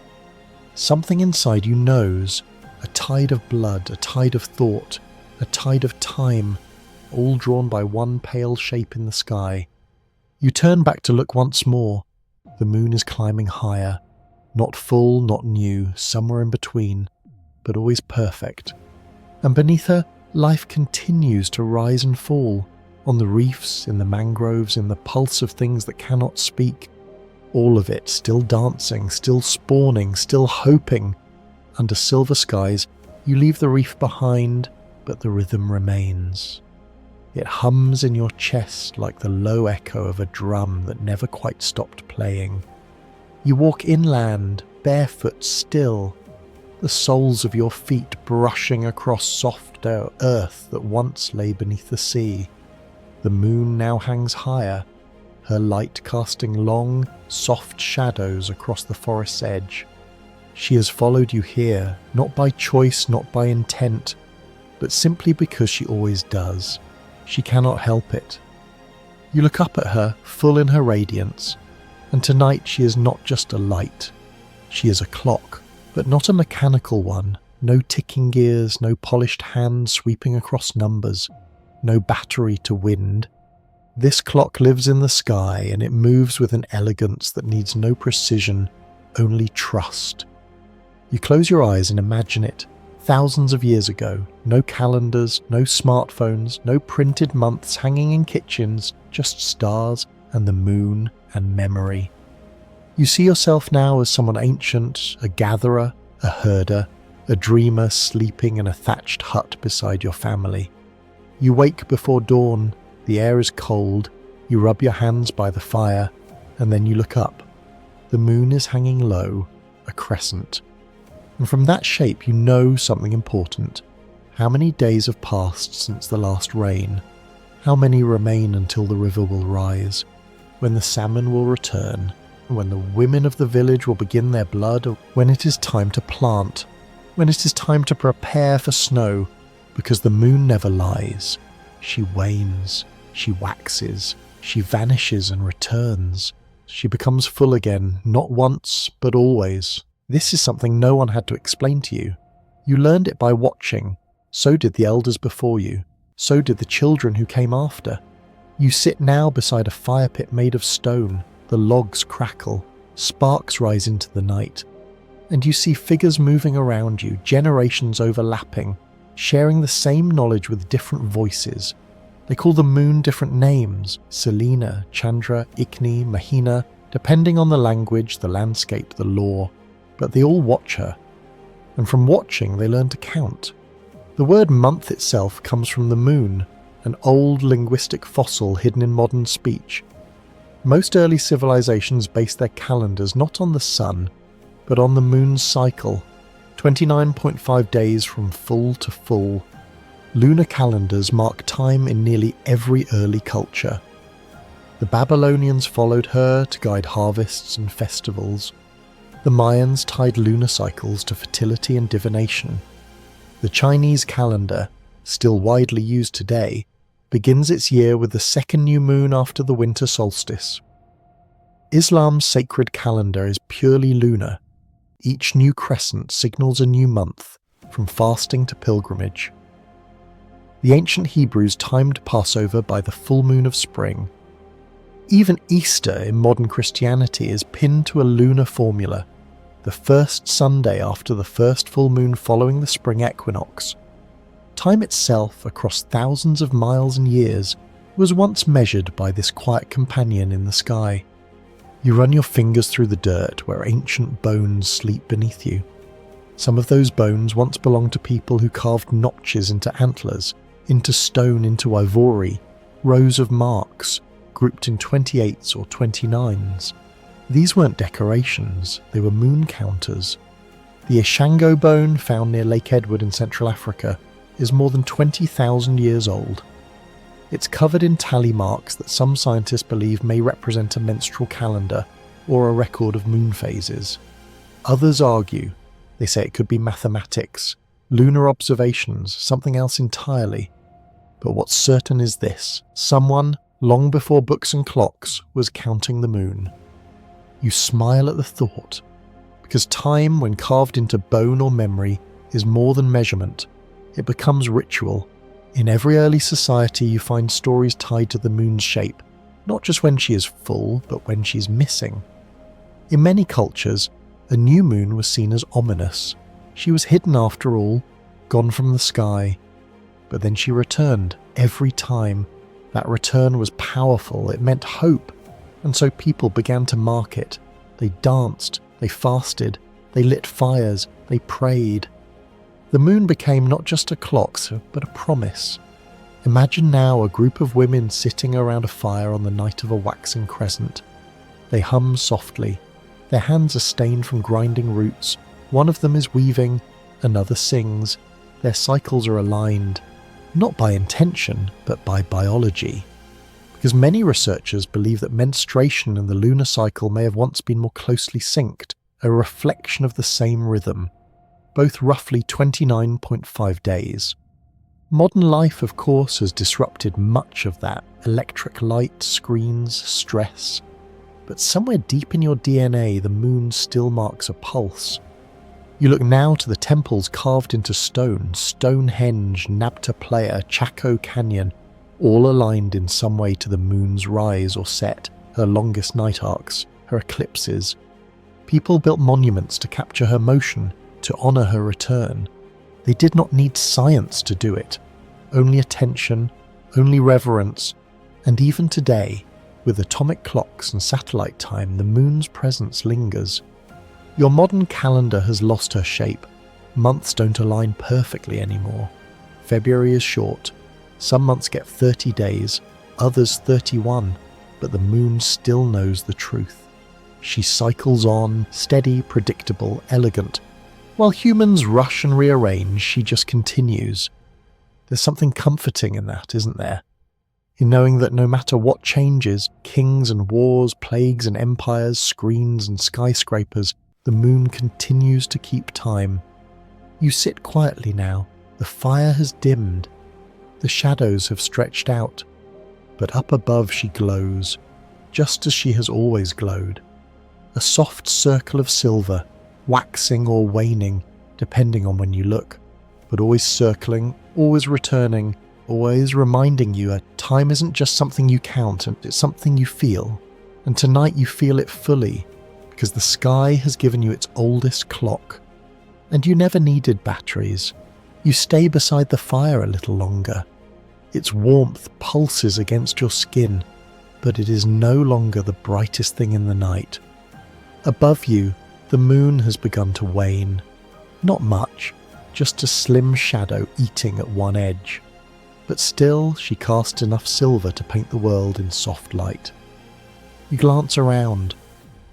Something inside you knows, a tide of blood, a tide of thought, a tide of time, all drawn by one pale shape in the sky. You turn back to look once more. The moon is climbing higher, not full, not new, somewhere in between, but always perfect. And beneath her, life continues to rise and fall, on the reefs, in the mangroves, in the pulse of things that cannot speak. All of it still dancing, still spawning, still hoping. Under silver skies, you leave the reef behind, but the rhythm remains. It hums in your chest like the low echo of a drum that never quite stopped playing. You walk inland, barefoot still, the soles of your feet brushing across soft earth that once lay beneath the sea. The moon now hangs higher, her light casting long, soft shadows across the forest's edge. She has followed you here, not by choice, not by intent, but simply because she always does. She cannot help it. You look up at her, full in her radiance, and tonight she is not just a light. She is a clock, but not a mechanical one. No ticking gears, no polished hands sweeping across numbers, no battery to wind. This clock lives in the sky, and it moves with an elegance that needs no precision, only trust. You close your eyes and imagine it. Thousands of years ago, no calendars, no smartphones, no printed months hanging in kitchens, just stars and the moon and memory. You see yourself now as someone ancient, a gatherer, a herder, a dreamer sleeping in a thatched hut beside your family. You wake before dawn, the air is cold, you rub your hands by the fire, and then you look up. The moon is hanging low, a crescent. And from that shape you know something important. How many days have passed since the last rain? How many remain until the river will rise? When the salmon will return? When the women of the village will begin their blood? When it is time to plant? When it is time to prepare for snow? Because the moon never lies. She wanes. She waxes. She vanishes and returns. She becomes full again, not once, but always. This is something no one had to explain to you. You learned it by watching. So did the elders before you. So did the children who came after. You sit now beside a fire pit made of stone. The logs crackle. Sparks rise into the night. And you see figures moving around you, generations overlapping, sharing the same knowledge with different voices. They call the moon different names: Selena, Chandra, Igni, Mahina, depending on the language, the landscape, the lore. But they all watch her. And from watching, they learn to count. The word month itself comes from the moon, an old linguistic fossil hidden in modern speech. Most early civilizations based their calendars not on the sun, but on the moon's cycle, 29.5 days from full to full. Lunar calendars mark time in nearly every early culture. The The Babylonians followed her to guide harvests and festivals. The Mayans tied lunar cycles to fertility and divination. The Chinese calendar, still widely used today, begins its year with the second new moon after the winter solstice. Islam's sacred calendar is purely lunar. Each new crescent signals a new month, from fasting to pilgrimage. The ancient Hebrews timed Passover by the full moon of spring. Even Easter in modern Christianity is pinned to a lunar formula, the first Sunday after the first full moon following the spring equinox. Time itself, across thousands of miles and years, was once measured by this quiet companion in the sky. You run your fingers through the dirt where ancient bones sleep beneath you. Some of those bones once belonged to people who carved notches into antlers, into stone, into ivory, rows of marks, grouped in 28s or 29s. These weren't decorations, they were moon counters. The Ishango bone, found near Lake Edward in Central Africa, is more than 20,000 years old. It's covered in tally marks that some scientists believe may represent a menstrual calendar or a record of moon phases. Others argue, they say it could be mathematics, lunar observations, something else entirely. But what's certain is this: someone, long before books and clocks, was counting the moon. You smile at the thought, because time, when carved into bone or memory, is more than measurement. It becomes ritual. In every early society you find stories tied to the moon's shape, not just when she is full, but when she's missing. In many cultures, a new moon was seen as ominous. She was hidden after all, gone from the sky. But then she returned, every time. That return was powerful, it meant hope, and so people began to mark it. They danced, they fasted, they lit fires, they prayed. The moon became not just a clock, but a promise. Imagine now a group of women sitting around a fire on the night of a waxing crescent. They hum softly. Their hands are stained from grinding roots. One of them is weaving, another sings. Their cycles are aligned, not by intention, but by biology. Because many researchers believe that menstruation and the lunar cycle may have once been more closely synced, a reflection of the same rhythm, both roughly 29.5 days. Modern life, of course, has disrupted much of that: electric light, screens, stress. But somewhere deep in your DNA, the moon still marks a pulse. You look now to the temples carved into stone: Stonehenge, Nabta Playa, Chaco Canyon, all aligned in some way to the moon's rise or set, her longest night arcs, her eclipses. People built monuments to capture her motion, to honour her return. They did not need science to do it. Only attention, only reverence, and even today, with atomic clocks and satellite time, the moon's presence lingers. Your modern calendar has lost her shape. Months don't align perfectly anymore. February is short. Some months get 30 days, others 31, but the moon still knows the truth. She cycles on, steady, predictable, elegant. While humans rush and rearrange, she just continues. There's something comforting in that, isn't there? In knowing that no matter what changes, kings and wars, plagues and empires, screens and skyscrapers, the moon continues to keep time. You sit quietly now. The fire has dimmed. The shadows have stretched out. But up above she glows, just as she has always glowed. A soft circle of silver, waxing or waning, depending on when you look, but always circling, always returning, always reminding you that time isn't just something you count, and it's something you feel. And tonight you feel it fully, because the sky has given you its oldest clock. And you never needed batteries. You stay beside the fire a little longer. Its warmth pulses against your skin, but it is no longer the brightest thing in the night. Above you, the moon has begun to wane. Not much, just a slim shadow eating at one edge. But still, she casts enough silver to paint the world in soft light. You glance around.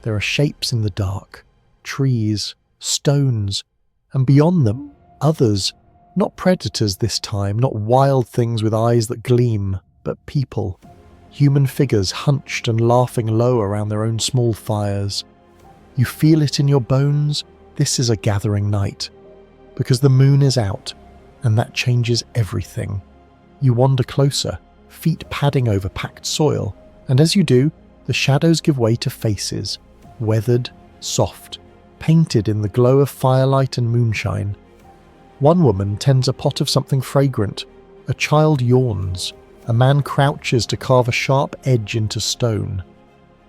There are shapes in the dark, trees, stones, and beyond them, others, not predators this time, not wild things with eyes that gleam, but people. human figures hunched and laughing low around their own small fires. You feel it in your bones. This is a gathering night, because the moon is out, and that changes everything. You wander closer, feet padding over packed soil, and as you do, the shadows give way to faces, weathered, soft, painted in the glow of firelight and moonshine. One woman tends a pot of something fragrant. A child yawns. A man crouches to carve a sharp edge into stone.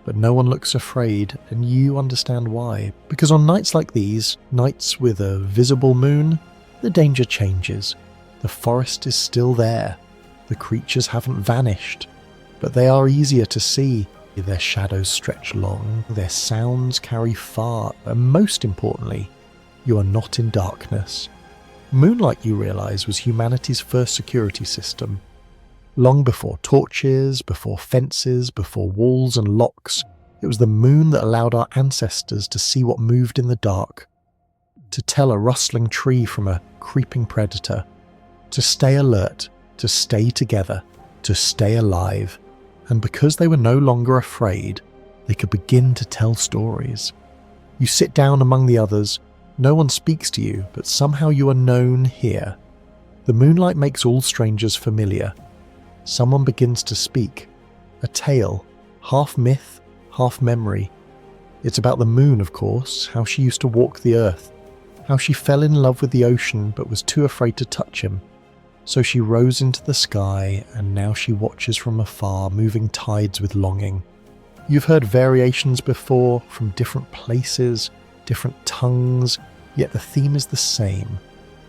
But no one looks afraid, and you understand why. Because on nights like these, nights with a visible moon, the danger changes. The forest is still there. The creatures haven't vanished, but they are easier to see. Their shadows stretch long, their sounds carry far, and most importantly, you are not in darkness. Moonlight, you realise, was humanity's first security system. Long before torches, before fences, before walls and locks, it was the moon that allowed our ancestors to see what moved in the dark, to tell a rustling tree from a creeping predator, to stay alert, to stay together, to stay alive. And because they were no longer afraid, they could begin to tell stories. You sit down among the others. No one speaks to you, but somehow you are known here. The moonlight makes all strangers familiar. Someone begins to speak. A tale, half myth, half memory. It's about the moon, of course, how she used to walk the earth, how she fell in love with the ocean but was too afraid to touch him. So she rose into the sky, and now she watches from afar, moving tides with longing. You've heard variations before, from different places, different tongues, yet the theme is the same.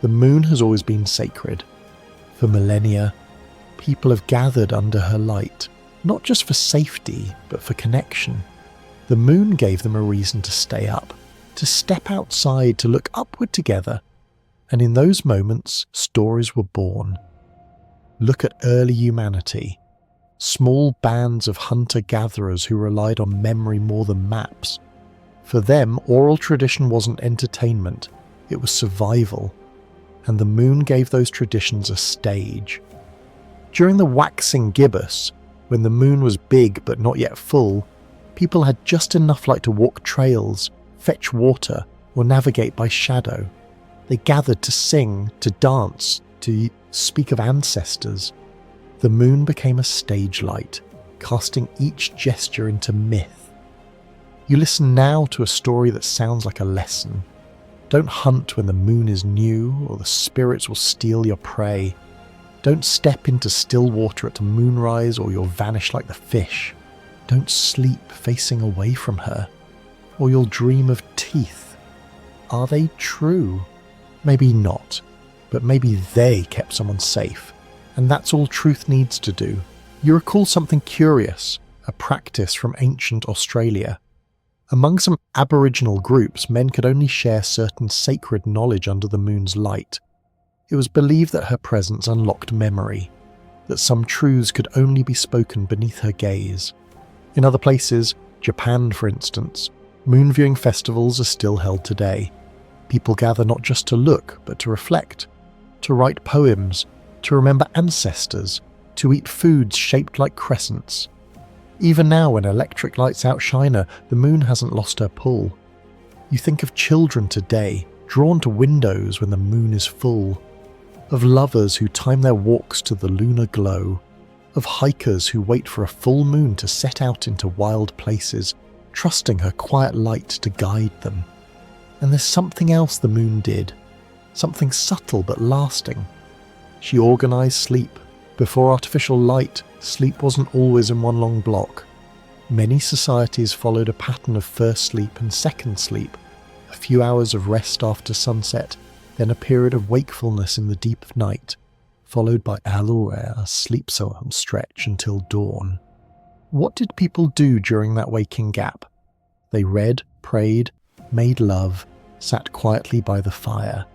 The moon has always been sacred. For millennia, people have gathered under her light, not just for safety, but for connection. The moon gave them a reason to stay up, to step outside, to look upward together. And in those moments, stories were born. Look at early humanity. Small bands of hunter-gatherers who relied on memory more than maps. For them, oral tradition wasn't entertainment, it was survival. And the moon gave those traditions a stage. During the waxing gibbous, when the moon was big but not yet full, people had just enough light to walk trails, fetch water, or navigate by shadow. They gathered to sing, to dance, to speak of ancestors. The moon became a stage light, casting each gesture into myth. You listen now to a story that sounds like a lesson. Don't hunt when the moon is new, or the spirits will steal your prey. Don't step into still water at moonrise, or you'll vanish like the fish. Don't sleep facing away from her, or you'll dream of teeth. Are they true? Maybe not, but maybe they kept someone safe, and that's all truth needs to do. You recall something curious, a practice from ancient Australia. Among some Aboriginal groups, men could only share certain sacred knowledge under the moon's light. It was believed that her presence unlocked memory, that some truths could only be spoken beneath her gaze. In other places, Japan for instance, moon viewing festivals are still held today. People gather not just to look, but to reflect, to write poems, to remember ancestors, to eat foods shaped like crescents. Even now, when electric lights outshine her, the moon hasn't lost her pull. You think of children today, drawn to windows when the moon is full, of lovers who time their walks to the lunar glow, of hikers who wait for a full moon to set out into wild places, trusting her quiet light to guide them. And there's something else the moon did, something subtle but lasting. She organised sleep. Before artificial light, sleep wasn't always in one long block. Many societies followed a pattern of first sleep and second sleep, a few hours of rest after sunset, then a period of wakefulness in the deep of night, followed by a sleep stretch until dawn. What did people do during that waking gap? They read, prayed, made love, sat quietly by the fire,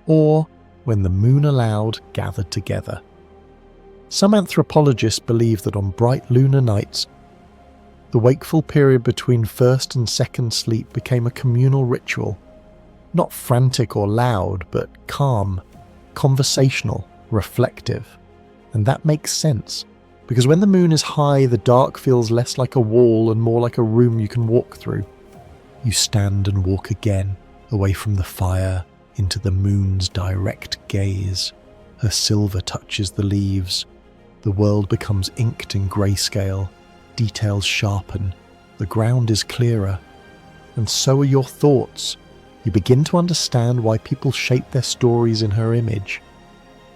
or, when the moon allowed, gathered together. Some anthropologists believe that on bright lunar nights, the wakeful period between first and second sleep became a communal ritual, not frantic or loud, but calm, conversational, reflective. And that makes sense. Because when the moon is high, the dark feels less like a wall and more like a room you can walk through. You stand and walk again, away from the fire, into the moon's direct gaze. Her silver touches the leaves. The world becomes inked in grayscale. Details sharpen. The ground is clearer. And so are your thoughts. You begin to understand why people shape their stories in her image.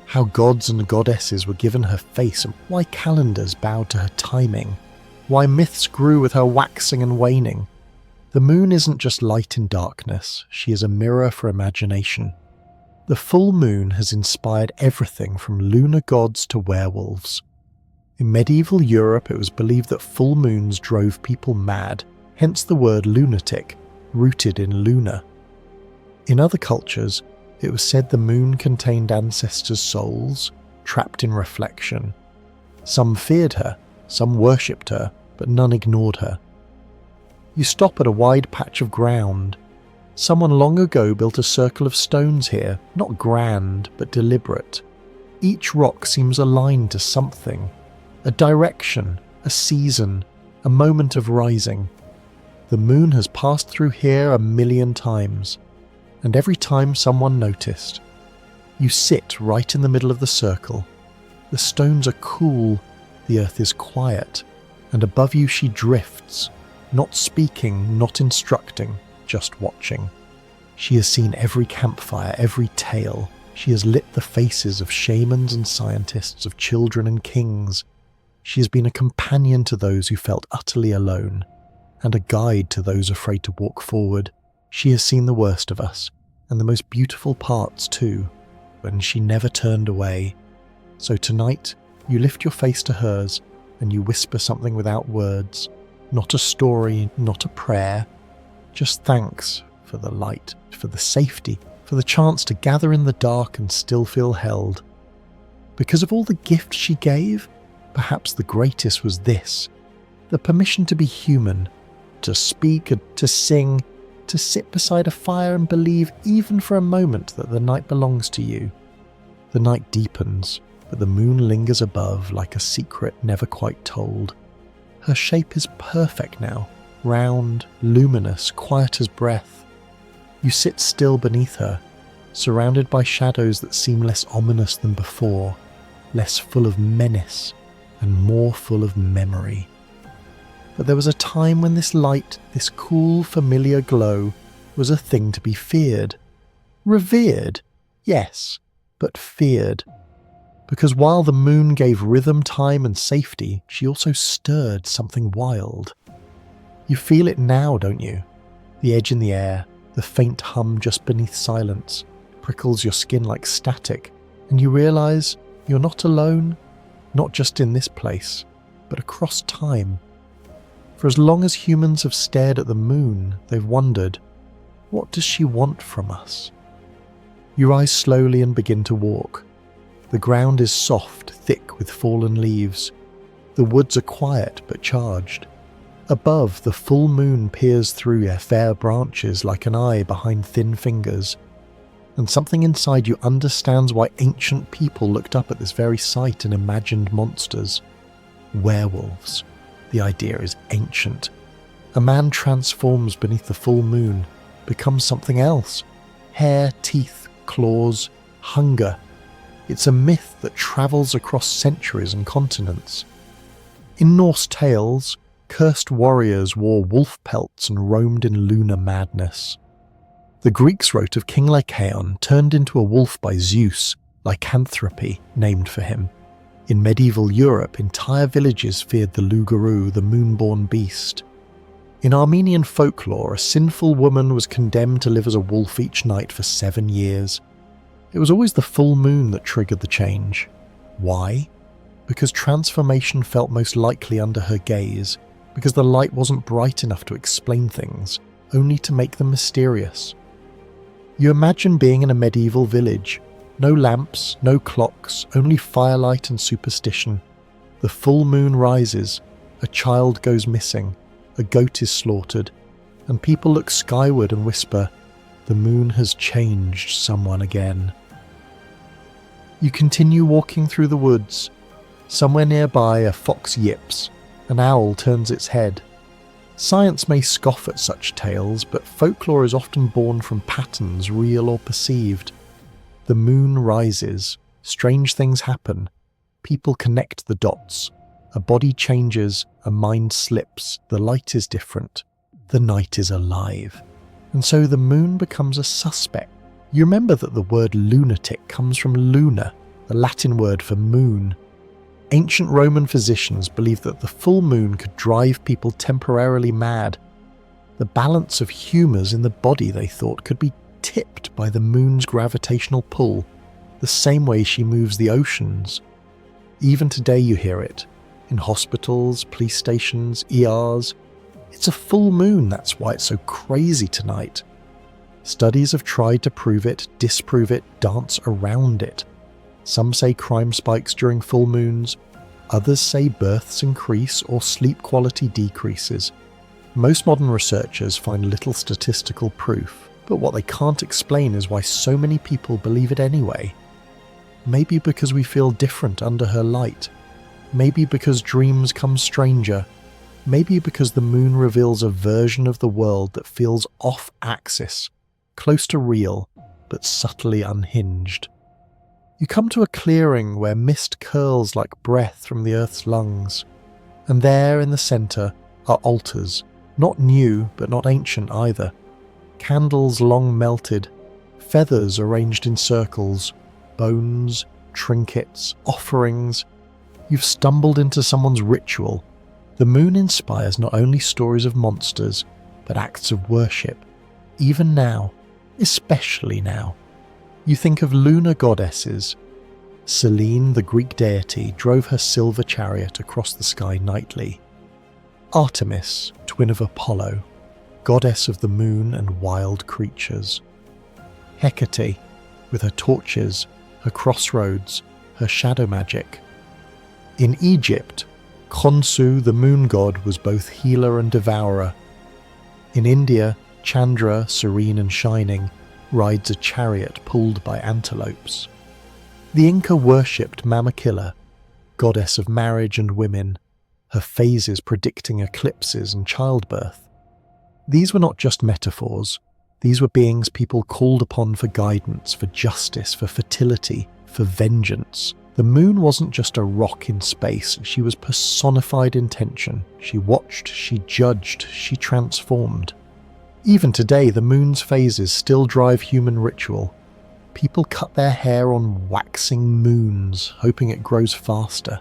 How gods and goddesses were given her face, and why calendars bowed to her timing. Why myths grew with her waxing and waning. The moon isn't just light in darkness, she is a mirror for imagination. The full moon has inspired everything from lunar gods to werewolves. In medieval Europe, it was believed that full moons drove people mad, hence the word lunatic, rooted in lunar. In other cultures, it was said the moon contained ancestors' souls, trapped in reflection. Some feared her, some worshipped her, but none ignored her. You stop at a wide patch of ground. Someone long ago built a circle of stones here, not grand, but deliberate. Each rock seems aligned to something, a direction, a season, a moment of rising. The moon has passed through here 1,000,000 times, and every time someone noticed. You sit right in the middle of the circle. The stones are cool, the earth is quiet, and above you she drifts, not speaking, not instructing, just watching. She has seen every campfire, every tale. She has lit the faces of shamans and scientists, of children and kings. She has been a companion to those who felt utterly alone, and a guide to those afraid to walk forward. She has seen the worst of us, and the most beautiful parts too, and she never turned away. So tonight, you lift your face to hers, and you whisper something without words, not a story, not a prayer, just thanks for the light, for the safety, for the chance to gather in the dark and still feel held. Because of all the gifts she gave, perhaps the greatest was this, the permission to be human, to speak, to sing, to sit beside a fire and believe even for a moment that the night belongs to you. The night deepens, but the moon lingers above like a secret never quite told. Her shape is perfect now, round, luminous, quiet as breath. You sit still beneath her, surrounded by shadows that seem less ominous than before, less full of menace, and more full of memory. But there was a time when this light, this cool, familiar glow, was a thing to be feared. Revered, yes, but feared. Because while the moon gave rhythm, time, and safety, she also stirred something wild. You feel it now, don't you? The edge in the air, the faint hum just beneath silence, prickles your skin like static, and you realise you're not alone, not just in this place, but across time. For as long as humans have stared at the moon, they've wondered, what does she want from us? You rise slowly and begin to walk. The ground is soft, thick with fallen leaves. The woods are quiet but charged. Above, the full moon peers through her fair branches like an eye behind thin fingers. And something inside you understands why ancient people looked up at this very sight and imagined monsters. Werewolves. The idea is ancient. A man transforms beneath the full moon, becomes something else. Hair, teeth, claws, hunger. It's a myth that travels across centuries and continents. In Norse tales, cursed warriors wore wolf pelts and roamed in lunar madness. The Greeks wrote of King Lycaon turned into a wolf by Zeus, lycanthropy, named for him. In medieval Europe, entire villages feared the Lugaru, the moon-born beast. In Armenian folklore, a sinful woman was condemned to live as a wolf each night for 7 years. It was always the full moon that triggered the change. Why? Because transformation felt most likely under her gaze, because the light wasn't bright enough to explain things, only to make them mysterious. You imagine being in a medieval village. No lamps, no clocks, only firelight and superstition. The full moon rises, a child goes missing, a goat is slaughtered, and people look skyward and whisper, "The moon has changed someone again." You continue walking through the woods. Somewhere nearby a fox yips, an owl turns its head. Science may scoff at such tales, but folklore is often born from patterns real or perceived. The moon rises, strange things happen, people connect the dots, a body changes, a mind slips, the light is different, the night is alive. And so the moon becomes a suspect. You remember that the word lunatic comes from lunar, the Latin word for moon. Ancient Roman physicians believed that the full moon could drive people temporarily mad. The balance of humours in the body, they thought, could be tipped by the moon's gravitational pull, the same way she moves the oceans. Even today you hear it. In hospitals, police stations, ERs. It's a full moon, that's why it's so crazy tonight. Studies have tried to prove it, disprove it, dance around it. Some say crime spikes during full moons. Others say births increase or sleep quality decreases. Most modern researchers find little statistical proof, but what they can't explain is why so many people believe it anyway. Maybe because we feel different under her light. Maybe because dreams come stranger. Maybe because the moon reveals a version of the world that feels off-axis, close to real, but subtly unhinged. You come to a clearing where mist curls like breath from the earth's lungs, and there in the centre are altars, not new but not ancient either, candles long melted, feathers arranged in circles, bones, trinkets, offerings. You've stumbled into someone's ritual. The moon inspires not only stories of monsters, but acts of worship, even now, especially now. You think of lunar goddesses. Selene, the Greek deity, drove her silver chariot across the sky nightly. Artemis, twin of Apollo, goddess of the moon and wild creatures. Hecate, with her torches, her crossroads, her shadow magic. In Egypt, Khonsu, the moon god, was both healer and devourer. In India, Chandra, serene and shining, rides a chariot pulled by antelopes. The Inca worshipped Mamakilla, goddess of marriage and women, her phases predicting eclipses and childbirth. These were not just metaphors. These were beings people called upon for guidance, for justice, for fertility, for vengeance. The moon wasn't just a rock in space, she was personified intention. She watched, she judged, she transformed. Even today, the moon's phases still drive human ritual. People cut their hair on waxing moons, hoping it grows faster.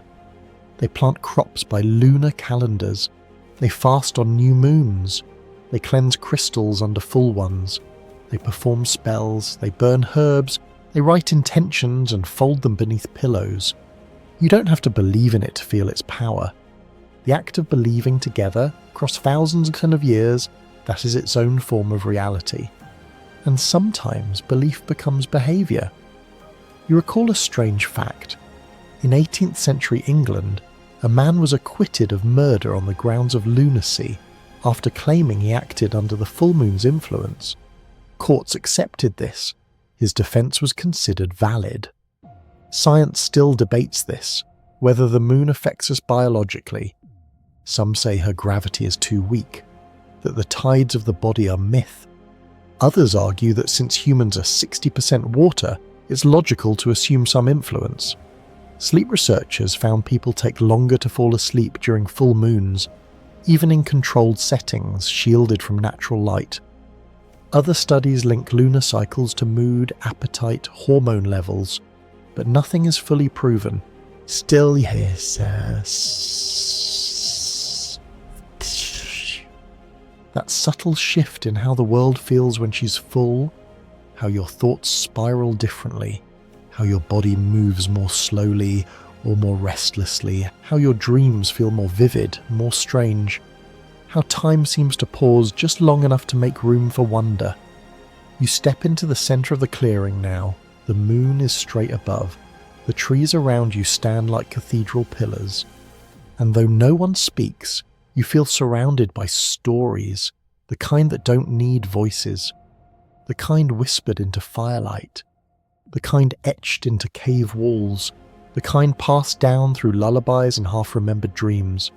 They plant crops by lunar calendars. They fast on new moons. They cleanse crystals under full ones. They perform spells. They burn herbs. They write intentions and fold them beneath pillows. You don't have to believe in it to feel its power. The act of believing together, across thousands of years, that is its own form of reality. And sometimes belief becomes behaviour. You recall a strange fact. In 18th century England, a man was acquitted of murder on the grounds of lunacy after claiming he acted under the full moon's influence. Courts accepted this. His defence was considered valid. Science still debates this, whether the moon affects us biologically. Some say her gravity is too weak, that the tides of the body are myth. Others argue that since humans are 60% water, it's logical to assume some influence. Sleep researchers found people take longer to fall asleep during full moons, even in controlled settings shielded from natural light. Other studies link lunar cycles to mood, appetite, hormone levels, but nothing is fully proven. Still, yes, that subtle shift in how the world feels when she's full, how your thoughts spiral differently, how your body moves more slowly or more restlessly, how your dreams feel more vivid, more strange, how time seems to pause just long enough to make room for wonder. You step into the centre of the clearing now. The moon is straight above. The trees around you stand like cathedral pillars. And though no one speaks, you feel surrounded by stories, the kind that don't need voices, the kind whispered into firelight, the kind etched into cave walls, the kind passed down through lullabies and half-remembered dreams.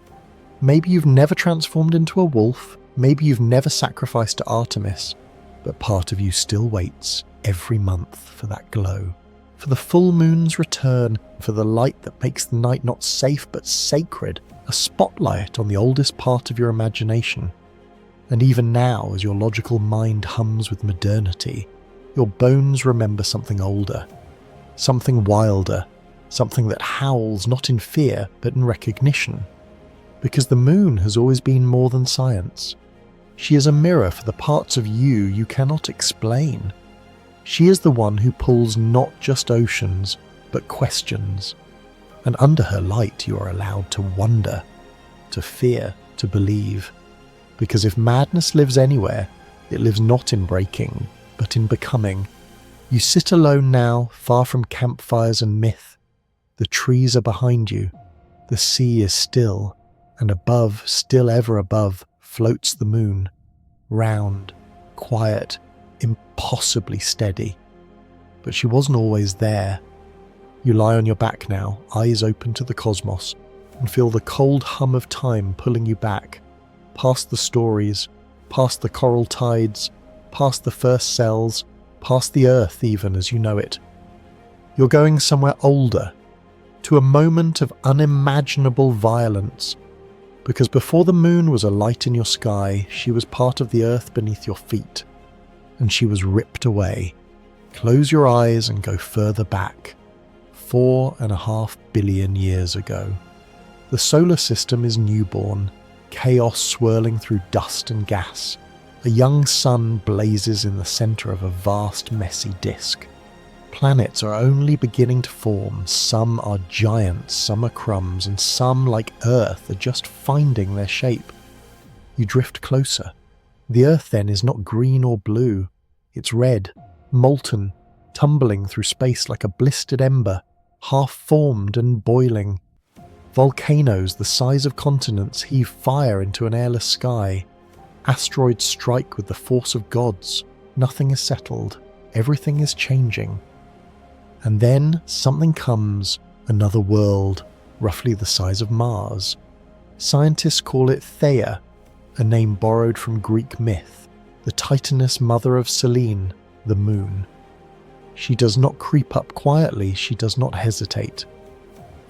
Maybe you've never transformed into a wolf, maybe you've never sacrificed to Artemis, but part of you still waits every month for that glow, for the full moon's return, for the light that makes the night not safe but sacred, a spotlight on the oldest part of your imagination. And even now, as your logical mind hums with modernity, your bones remember something older, something wilder, something that howls not in fear but in recognition. Because the moon has always been more than science. She is a mirror for the parts of you cannot explain. She is the one who pulls not just oceans, but questions. And under her light you are allowed to wonder, to fear, to believe. Because if madness lives anywhere, it lives not in breaking, but in becoming. You sit alone now, far from campfires and myth. The trees are behind you. The sea is still, and above, still ever above, floats the moon. Round, quiet, impossibly steady. But she wasn't always there. You lie on your back now, eyes open to the cosmos, and feel the cold hum of time pulling you back, past the stories, past the coral tides, past the first cells, past the earth even as you know it. You're going somewhere older, to a moment of unimaginable violence, because before the moon was a light in your sky, she was part of the earth beneath your feet, and she was ripped away. Close your eyes and go further back, 4.5 billion years ago. The solar system is newborn, chaos swirling through dust and gas. A young sun blazes in the center of a vast, messy disk. Planets are only beginning to form. Some are giants, some are crumbs, and some, like Earth, are just finding their shape. You drift closer. The Earth then is not green or blue. It's red, molten, tumbling through space like a blistered ember, half-formed and boiling. Volcanoes the size of continents heave fire into an airless sky. Asteroids strike with the force of gods. Nothing is settled. Everything is changing. And then something comes, another world, roughly the size of Mars. Scientists call it Theia, a name borrowed from Greek myth, the titaness mother of Selene, the moon. She does not creep up quietly, she does not hesitate.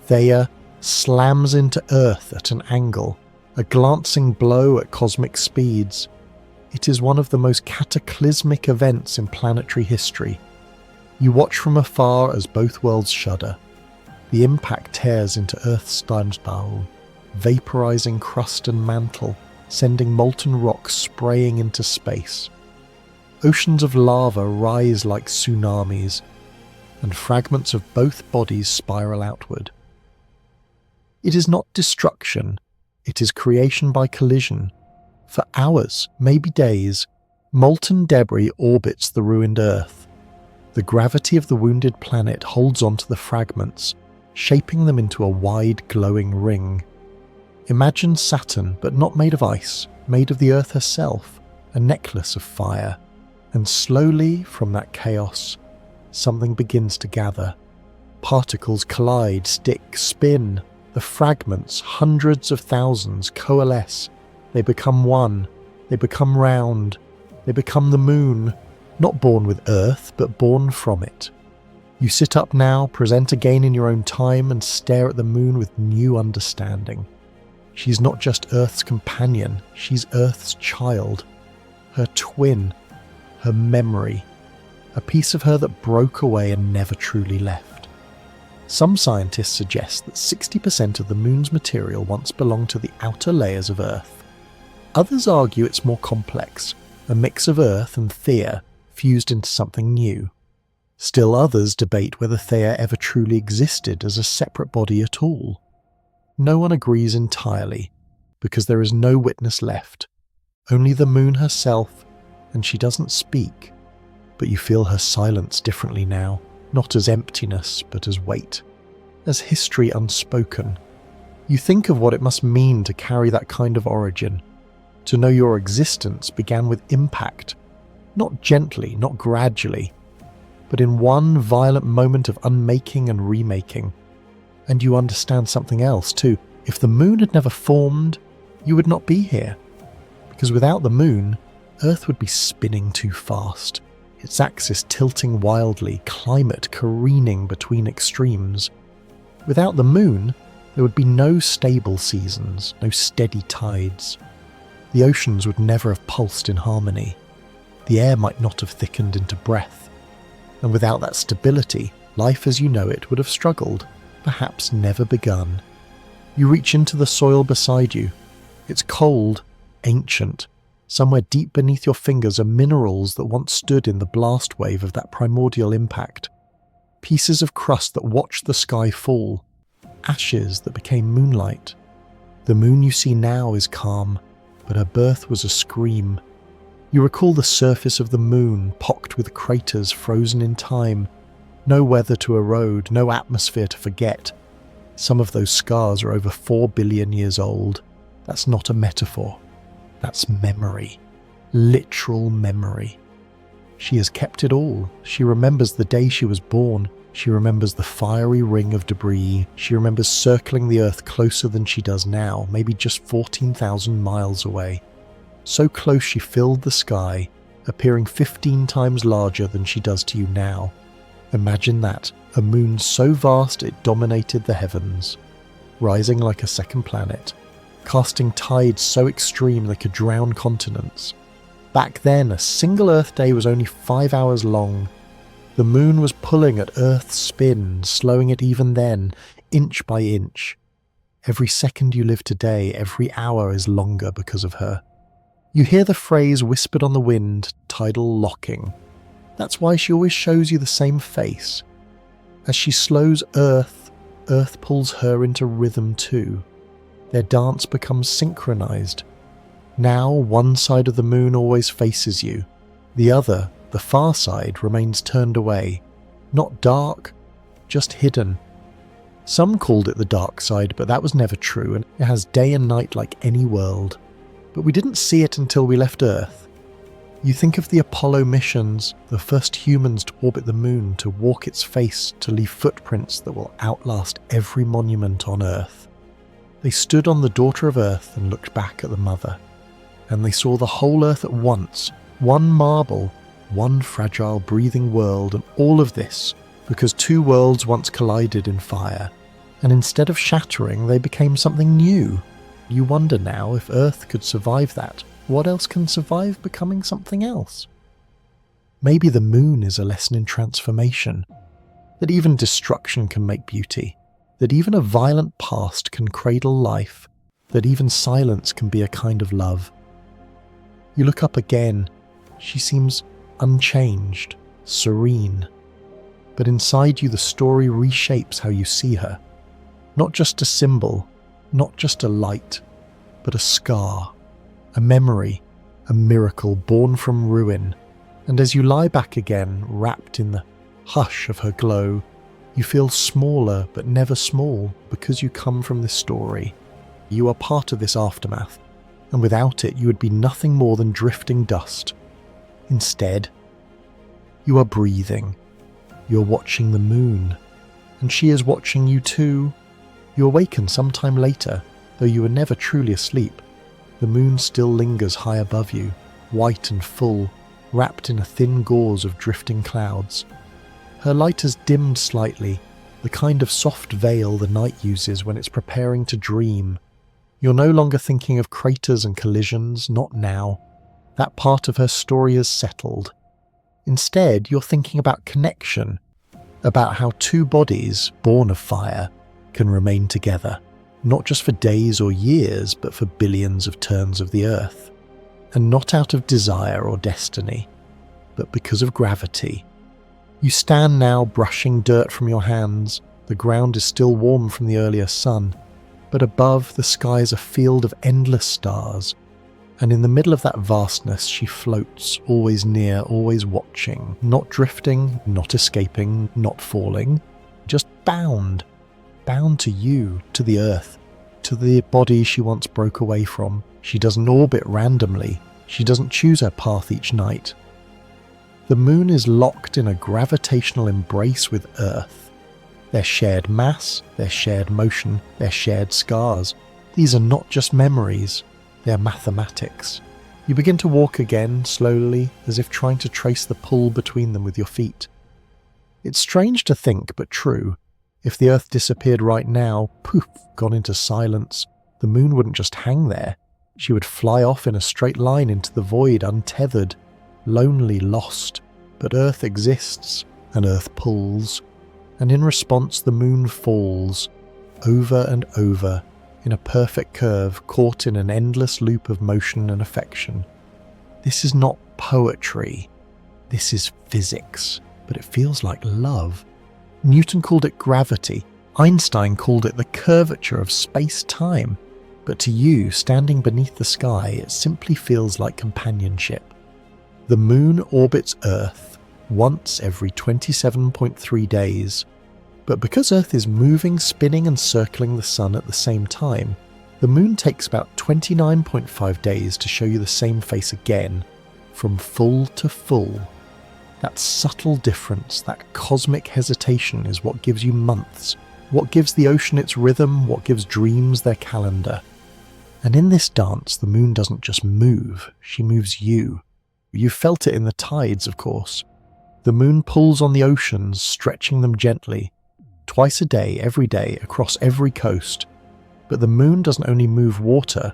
Theia slams into Earth at an angle, a glancing blow at cosmic speeds. It is one of the most cataclysmic events in planetary history. You watch from afar as both worlds shudder. The impact tears into Earth's Sternstahl, vaporizing crust and mantle, sending molten rocks spraying into space. Oceans of lava rise like tsunamis, and fragments of both bodies spiral outward. It is not destruction, it is creation by collision. For hours, maybe days, molten debris orbits the ruined Earth. The gravity of the wounded planet holds onto the fragments, shaping them into a wide glowing ring. Imagine Saturn, but not made of ice, made of the Earth herself, a necklace of fire. And slowly, from that chaos, something begins to gather. Particles collide, stick, spin. The fragments, hundreds of thousands, coalesce. They become one. They become round. They become the moon. Not born with Earth, but born from it. You sit up now, present again in your own time, and stare at the moon with new understanding. She's not just Earth's companion, she's Earth's child. Her twin. Her memory. A piece of her that broke away and never truly left. Some scientists suggest that 60% of the moon's material once belonged to the outer layers of Earth. Others argue it's more complex, a mix of Earth and Theia, fused into something new. Still others debate whether Theia ever truly existed as a separate body at all. No one agrees entirely, because there is no witness left, only the moon herself, and she doesn't speak, but you feel her silence differently now, not as emptiness, but as weight, as history unspoken. You think of what it must mean to carry that kind of origin, to know your existence began with impact, not gently, not gradually, but in one violent moment of unmaking and remaking, And you understand something else too. If the moon had never formed, you would not be here. Because without the moon, Earth would be spinning too fast, its axis tilting wildly, climate careening between extremes. Without the moon, there would be no stable seasons, no steady tides. The oceans would never have pulsed in harmony. The air might not have thickened into breath. And without that stability, life as you know it would have struggled, perhaps never begun. You reach into the soil beside you. It's cold, ancient. Somewhere deep beneath your fingers are minerals that once stood in the blast wave of that primordial impact. Pieces of crust that watched the sky fall. Ashes that became moonlight. The moon you see now is calm, but her birth was a scream. You recall the surface of the moon, pocked with craters frozen in time. No weather to erode, no atmosphere to forget. Some of those scars are over 4 billion years old. That's not a metaphor. That's memory. Literal memory. She has kept it all. She remembers the day she was born. She remembers the fiery ring of debris. She remembers circling the Earth closer than she does now, maybe just 14,000 miles away. So close she filled the sky, appearing 15 times larger than she does to you now. Imagine that, a moon so vast it dominated the heavens, rising like a second planet, casting tides so extreme they could drown continents. Back then, a single Earth day was only 5 hours long. The moon was pulling at Earth's spin, slowing it even then, inch by inch. Every second you live today, every hour is longer because of her. You hear the phrase whispered on the wind, tidal locking. That's why she always shows you the same face. As she slows Earth, Earth pulls her into rhythm too. Their dance becomes synchronized. Now one side of the moon always faces you. The other, the far side, remains turned away. Not dark, just hidden. Some called it the dark side, but that was never true, and it has day and night like any world. But we didn't see it until we left Earth. You think of the Apollo missions, the first humans to orbit the moon, to walk its face, to leave footprints that will outlast every monument on Earth. They stood on the daughter of Earth and looked back at the mother. And they saw the whole Earth at once, one marble, one fragile breathing world, and all of this because two worlds once collided in fire. And instead of shattering, they became something new. You wonder now if Earth could survive that. What else can survive becoming something else? Maybe the moon is a lesson in transformation, that even destruction can make beauty, that even a violent past can cradle life, that even silence can be a kind of love. You look up again. She seems unchanged, serene. But inside you the story reshapes how you see her. Not just a symbol, not just a light, but a scar, a memory, a miracle born from ruin. And as you lie back again, wrapped in the hush of her glow, you feel smaller but never small because you come from this story. You are part of this aftermath, and without it you would be nothing more than drifting dust. Instead, you are breathing. You're watching the moon, and she is watching you too. You awaken sometime later, though you were never truly asleep. The moon still lingers high above you, white and full, wrapped in a thin gauze of drifting clouds. Her light has dimmed slightly, the kind of soft veil the night uses when it's preparing to dream. You're no longer thinking of craters and collisions, not now. That part of her story is settled. Instead, you're thinking about connection, about how two bodies, born of fire, can remain together, not just for days or years, but for billions of turns of the Earth. And not out of desire or destiny, but because of gravity. You stand now brushing dirt from your hands. The ground is still warm from the earlier sun, but above the sky is a field of endless stars. And in the middle of that vastness she floats, always near, always watching, not drifting, not escaping, not falling, just bound to you, to the Earth, to the body she once broke away from. She doesn't orbit randomly. She doesn't choose her path each night. The moon is locked in a gravitational embrace with Earth. Their shared mass, their shared motion, their shared scars. These are not just memories, they're mathematics. You begin to walk again, slowly, as if trying to trace the pull between them with your feet. It's strange to think, but true. If the Earth disappeared right now, poof, gone into silence, the moon wouldn't just hang there. She would fly off in a straight line into the void, untethered, lonely, lost. But Earth exists, and Earth pulls. And in response, the moon falls, over and over, in a perfect curve, caught in an endless loop of motion and affection. This is not poetry. This is physics, but it feels like love. Newton called it gravity. Einstein called it the curvature of space-time. But to you, standing beneath the sky, it simply feels like companionship. The moon orbits Earth once every 27.3 days. But because Earth is moving, spinning and circling the sun at the same time, the moon takes about 29.5 days to show you the same face again, from full to full. That subtle difference, that cosmic hesitation is what gives you months, what gives the ocean its rhythm, what gives dreams their calendar. And in this dance, the moon doesn't just move, she moves you. You've felt it in the tides, of course. The moon pulls on the oceans, stretching them gently, twice a day, every day, across every coast. But the moon doesn't only move water,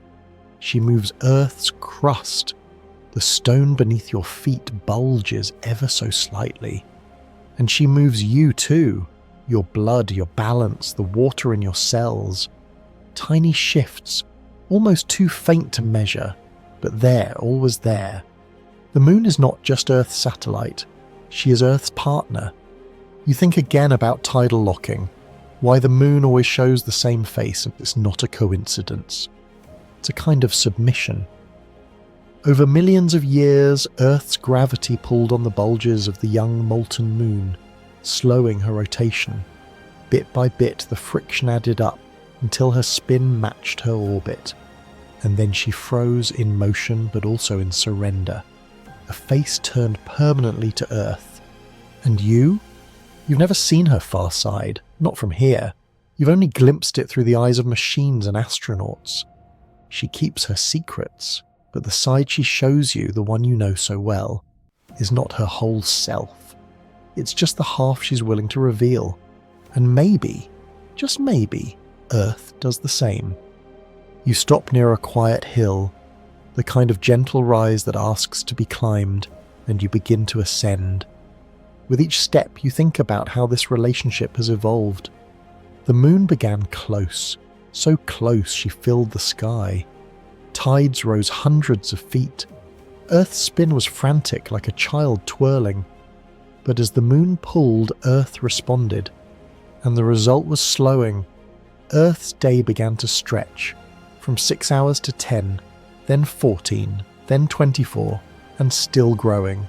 she moves Earth's crust. The stone beneath your feet bulges ever so slightly. And she moves you too, your blood, your balance, the water in your cells. Tiny shifts, almost too faint to measure, but there, always there. The moon is not just Earth's satellite. She is Earth's partner. You think again about tidal locking, why the moon always shows the same face, and it's not a coincidence. It's a kind of submission. Over millions of years, Earth's gravity pulled on the bulges of the young molten moon, slowing her rotation. Bit by bit, the friction added up until her spin matched her orbit. And then she froze in motion, but also in surrender. A face turned permanently to Earth. And you? You've never seen her far side, not from here. You've only glimpsed it through the eyes of machines and astronauts. She keeps her secrets, but the side she shows you, the one you know so well, is not her whole self. It's just the half she's willing to reveal. And maybe, just maybe, Earth does the same. You stop near a quiet hill, the kind of gentle rise that asks to be climbed, and you begin to ascend. With each step, you think about how this relationship has evolved. The moon began close, so close she filled the sky. Tides rose hundreds of feet. Earth's spin was frantic, like a child twirling. But as the moon pulled, Earth responded. And the result was slowing. Earth's day began to stretch, from 6 hours to 10, then 14, then 24, and still growing.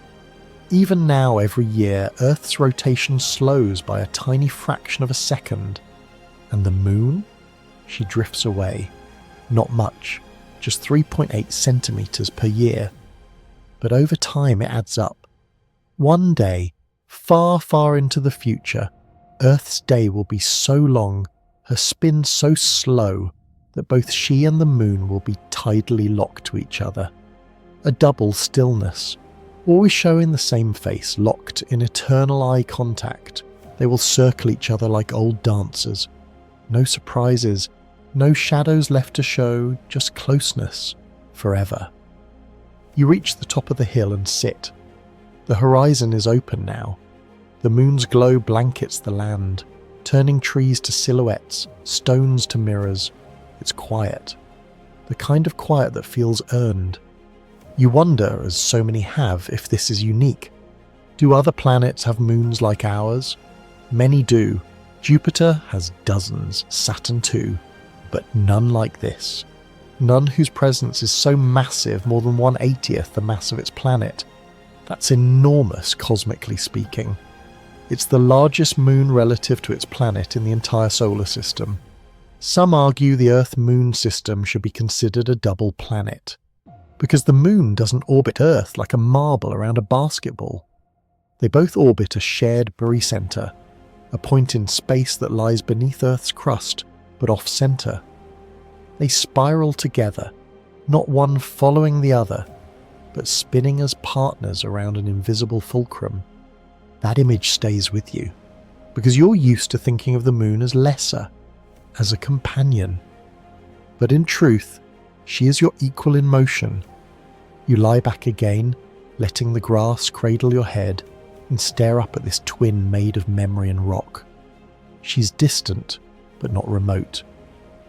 Even now, every year, Earth's rotation slows by a tiny fraction of a second. And the moon? She drifts away. Not much, just 3.8 centimeters per year. But over time it adds up. One day, far, far into the future, Earth's day will be so long, her spin so slow, that both she and the moon will be tidally locked to each other. A double stillness, always showing the same face, locked in eternal eye contact. They will circle each other like old dancers. No surprises, no shadows left to show, just closeness, forever. You reach the top of the hill and sit. The horizon is open now. The moon's glow blankets the land, turning trees to silhouettes, stones to mirrors. It's quiet. The kind of quiet that feels earned. You wonder, as so many have, if this is unique. Do other planets have moons like ours? Many do. Jupiter has dozens, Saturn too, but none like this. None whose presence is so massive, more than 1/80th the mass of its planet. That's enormous, cosmically speaking. It's the largest moon relative to its planet in the entire solar system. Some argue the Earth-Moon system should be considered a double planet, because the moon doesn't orbit Earth like a marble around a basketball. They both orbit a shared barycenter, a point in space that lies beneath Earth's crust, but off-center. They spiral together, not one following the other, but spinning as partners around an invisible fulcrum. That image stays with you, because you're used to thinking of the moon as lesser, as a companion. But in truth, she is your equal in motion. You lie back again, letting the grass cradle your head, and stare up at this twin made of memory and rock. She's distant, but not remote.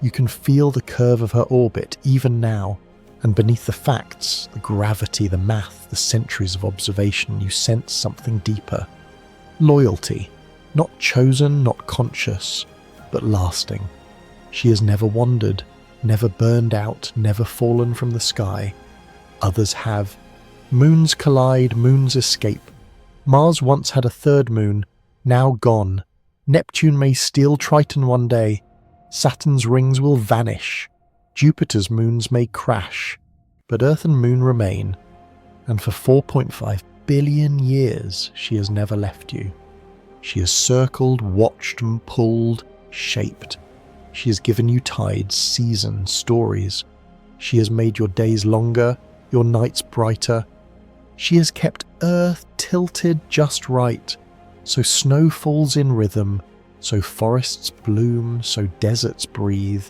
You can feel the curve of her orbit even now, and beneath the facts, the gravity, the math, the centuries of observation, you sense something deeper. Loyalty, not chosen, not conscious, but lasting. She has never wandered, never burned out, never fallen from the sky. Others have. Moons collide, moons escape. Mars once had a third moon, now gone. Neptune may steal Triton one day. Saturn's rings will vanish. Jupiter's moons may crash. But Earth and Moon remain. And for 4.5 billion years, she has never left you. She has circled, watched and pulled, shaped. She has given you tides, seasons, stories. She has made your days longer, your nights brighter. She has kept Earth tilted just right, so snow falls in rhythm, so forests bloom, so deserts breathe.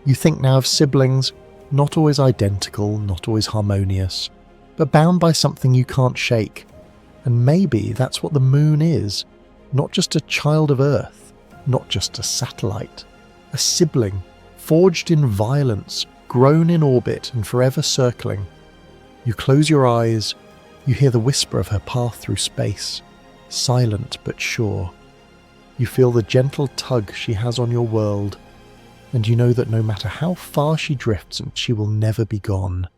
You think now of siblings, not always identical, not always harmonious, but bound by something you can't shake. And maybe that's what the moon is, not just a child of Earth, not just a satellite, a sibling, forged in violence, grown in orbit and forever circling. You close your eyes, you hear the whisper of her path through space, silent but sure. You feel the gentle tug she has on your world, and you know that no matter how far she drifts, she will never be gone.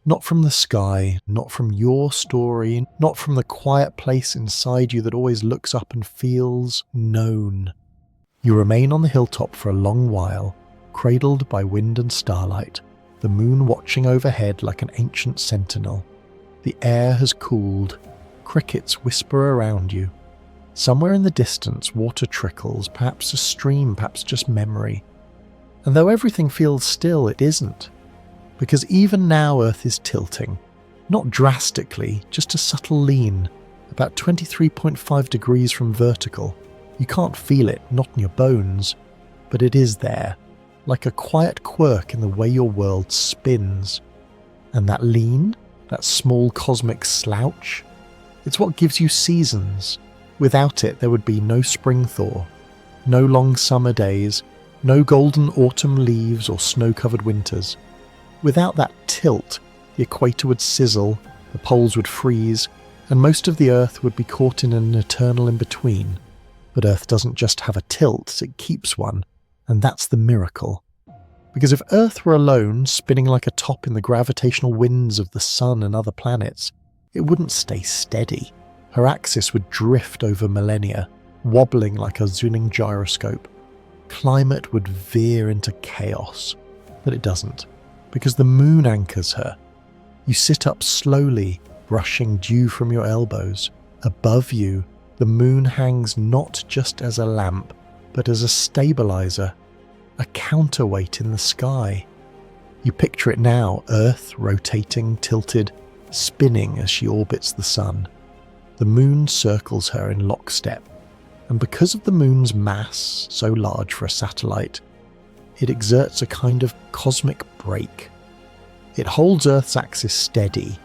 Not from the sky, not from your story, not from the quiet place inside you that always looks up and feels known. You remain on the hilltop for a long while, cradled by wind and starlight, the moon watching overhead like an ancient sentinel. The air has cooled, crickets whisper around you. Somewhere in the distance water trickles, perhaps a stream, perhaps just memory. And though everything feels still, it isn't. Because even now Earth is tilting. Not drastically, just a subtle lean, about 23.5 degrees from vertical. You can't feel it, not in your bones, but it is there, like a quiet quirk in the way your world spins. And that lean, that small cosmic slouch, it's what gives you seasons. Without it, there would be no spring thaw, no long summer days, no golden autumn leaves or snow-covered winters. Without that tilt, the equator would sizzle, the poles would freeze, and most of the Earth would be caught in an eternal in-between. But Earth doesn't just have a tilt, it keeps one, and that's the miracle. Because if Earth were alone, spinning like a top in the gravitational winds of the Sun and other planets, it wouldn't stay steady. Her axis would drift over millennia, wobbling like a zooming gyroscope. Climate would veer into chaos, but it doesn't, because the moon anchors her. You sit up slowly, brushing dew from your elbows. Above you, the moon hangs not just as a lamp, but as a stabilizer, a counterweight in the sky. You picture it now, Earth rotating, tilted, spinning as she orbits the sun. The moon circles her in lockstep, and because of the moon's mass, so large for a satellite, it exerts a kind of cosmic brake. It holds Earth's axis steady.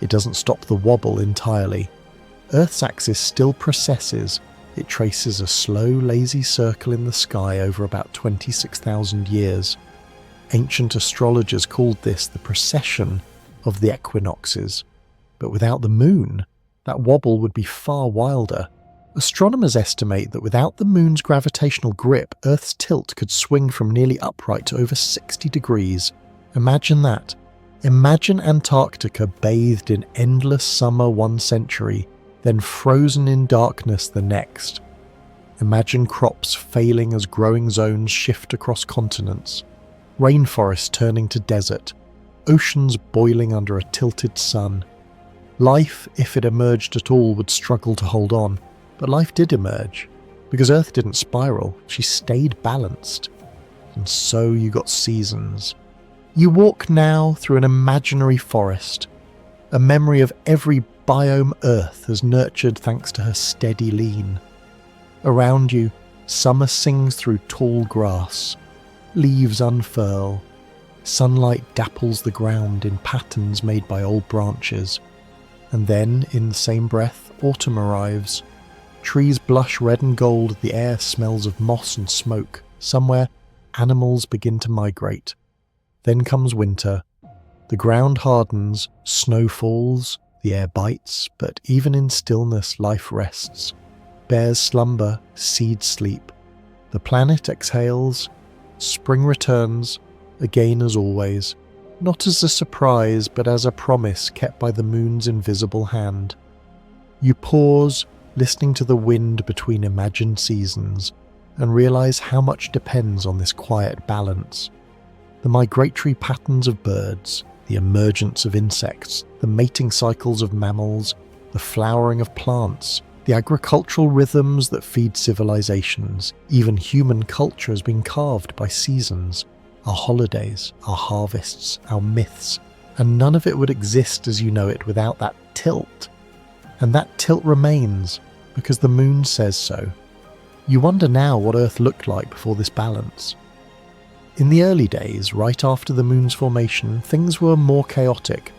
It doesn't stop the wobble entirely. Earth's axis still precesses. It traces a slow, lazy circle in the sky over about 26,000 years. Ancient astrologers called this the precession of the equinoxes. But without the moon, that wobble would be far wilder. Astronomers estimate that without the moon's gravitational grip, Earth's tilt could swing from nearly upright to over 60 degrees. Imagine that. Imagine Antarctica bathed in endless summer one century, then frozen in darkness the next. Imagine crops failing as growing zones shift across continents, rainforests turning to desert, oceans boiling under a tilted sun. Life, if it emerged at all, would struggle to hold on, but life did emerge. Because Earth didn't spiral, she stayed balanced. And so you got seasons. You walk now through an imaginary forest, a memory of every biome Earth has nurtured thanks to her steady lean. Around you, summer sings through tall grass, leaves unfurl, sunlight dapples the ground in patterns made by old branches, and then, in the same breath, autumn arrives. Trees blush red and gold, the air smells of moss and smoke. Somewhere, animals begin to migrate. Then comes winter. The ground hardens, snow falls, the air bites, but even in stillness life rests. Bears slumber, seeds sleep. The planet exhales. Spring returns, again as always, not as a surprise but as a promise kept by the moon's invisible hand. You pause, listening to the wind between imagined seasons, and realize how much depends on this quiet balance. The migratory patterns of birds, the emergence of insects, the mating cycles of mammals, the flowering of plants, the agricultural rhythms that feed civilizations. Even human culture has been carved by seasons, our holidays, our harvests, our myths, and none of it would exist as you know it without that tilt. And that tilt remains, because the moon says so. You wonder now what Earth looked like before this balance. In the early days, right after the moon's formation, things were more chaotic.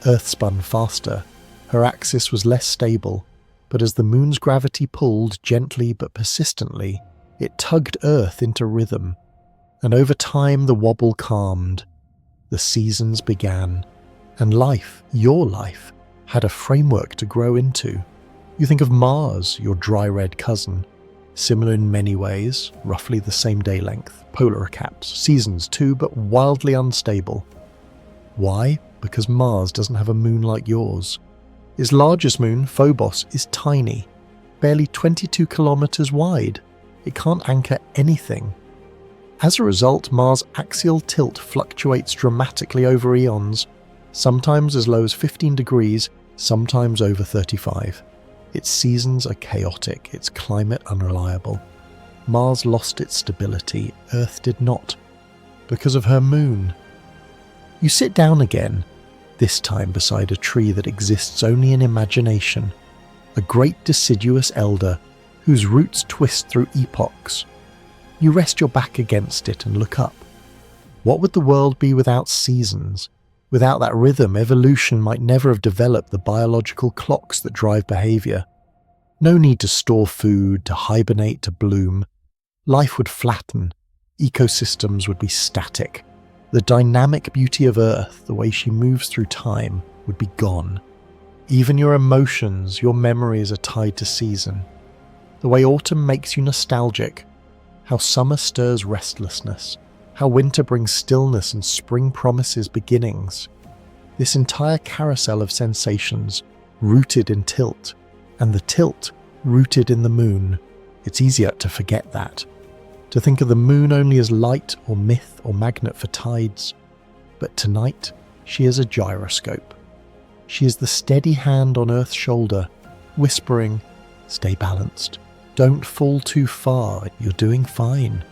Earth spun faster, her axis was less stable, but as the moon's gravity pulled gently but persistently, it tugged Earth into rhythm. And over time the wobble calmed, the seasons began, and life, your life, had a framework to grow into. You think of Mars, your dry red cousin, similar in many ways, roughly the same day length, polar caps, seasons too, but wildly unstable. Why? Because Mars doesn't have a moon like yours. Its largest moon, Phobos, is tiny, barely 22 kilometers wide. It can't anchor anything. As a result, Mars' axial tilt fluctuates dramatically over eons, sometimes as low as 15 degrees, sometimes over 35. Its seasons are chaotic, its climate unreliable. Mars lost its stability, Earth did not, because of her moon. You sit down again, this time beside a tree that exists only in imagination, a great deciduous elder whose roots twist through epochs. You rest your back against it and look up. What would the world be without seasons? Without that rhythm, evolution might never have developed the biological clocks that drive behavior. No need to store food, to hibernate, to bloom. Life would flatten. Ecosystems would be static. The dynamic beauty of Earth, the way she moves through time, would be gone. Even your emotions, your memories are tied to season. The way autumn makes you nostalgic, how summer stirs restlessness, how winter brings stillness and spring promises beginnings. This entire carousel of sensations, rooted in tilt, and the tilt rooted in the moon. It's easier to forget that, to think of the moon only as light or myth or magnet for tides. But tonight, she is a gyroscope. She is the steady hand on Earth's shoulder, whispering, "Stay balanced. Don't fall too far, you're doing fine."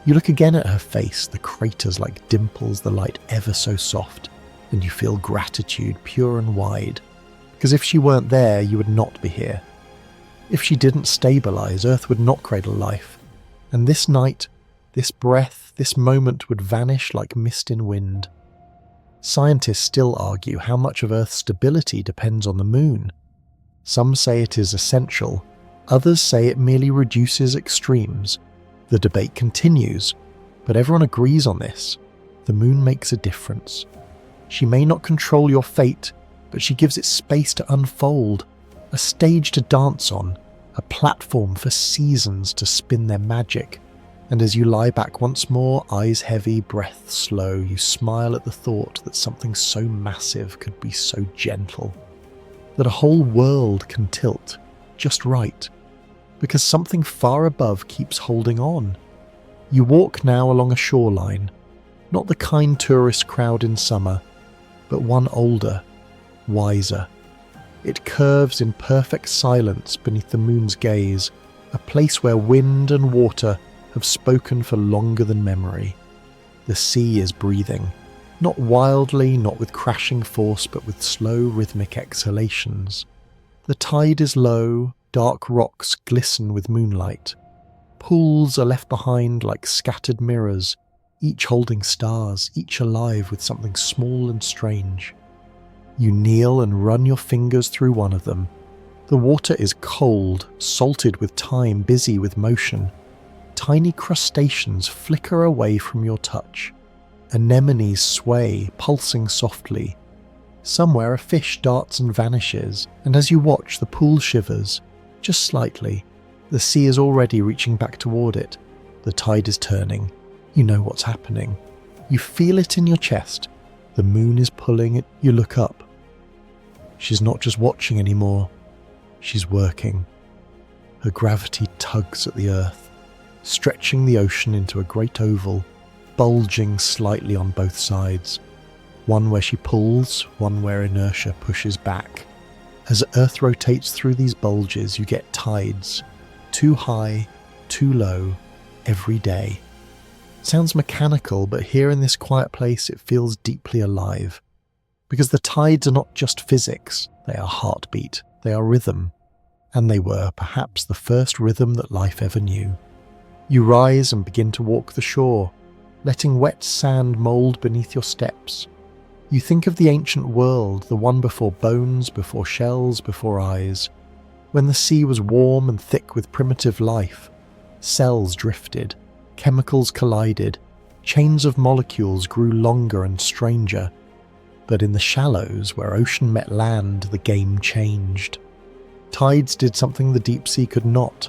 You look again at her face, the craters like dimples, the light ever so soft, and you feel gratitude pure and wide. Because if she weren't there, you would not be here. If she didn't stabilize, Earth would not cradle life. And this night, this breath, this moment would vanish like mist in wind. Scientists still argue how much of Earth's stability depends on the moon. Some say it is essential, others say it merely reduces extremes. The debate continues, but everyone agrees on this. The moon makes a difference. She may not control your fate, but she gives it space to unfold, a stage to dance on, a platform for seasons to spin their magic. And as you lie back once more, eyes heavy, breath slow, you smile at the thought that something so massive could be so gentle. That a whole world can tilt, just right. Because something far above keeps holding on. You walk now along a shoreline, not the kind tourist crowd in summer, but one older, wiser. It curves in perfect silence beneath the moon's gaze, a place where wind and water have spoken for longer than memory. The sea is breathing, not wildly, not with crashing force, but with slow rhythmic exhalations. The tide is low, dark rocks glisten with moonlight. Pools are left behind like scattered mirrors, each holding stars, each alive with something small and strange. You kneel and run your fingers through one of them. The water is cold, salted with time, busy with motion. Tiny crustaceans flicker away from your touch. Anemones sway, pulsing softly. Somewhere a fish darts and vanishes, and as you watch, the pool shivers, just slightly. The sea is already reaching back toward it. The tide is turning. You know what's happening. You feel it in your chest. The moon is pulling it. You look up. She's not just watching anymore. She's working. Her gravity tugs at the earth, stretching the ocean into a great oval, bulging slightly on both sides. One where she pulls, one where inertia pushes back. As Earth rotates through these bulges, you get tides, too high, too low, every day. Sounds mechanical, but here in this quiet place it feels deeply alive. Because the tides are not just physics, they are heartbeat, they are rhythm. And they were perhaps the first rhythm that life ever knew. You rise and begin to walk the shore, letting wet sand mould beneath your steps. You think of the ancient world, the one before bones, before shells, before eyes, when the sea was warm and thick with primitive life. Cells drifted, chemicals collided, chains of molecules grew longer and stranger. But in the shallows, where ocean met land, the game changed. Tides did something the deep sea could not.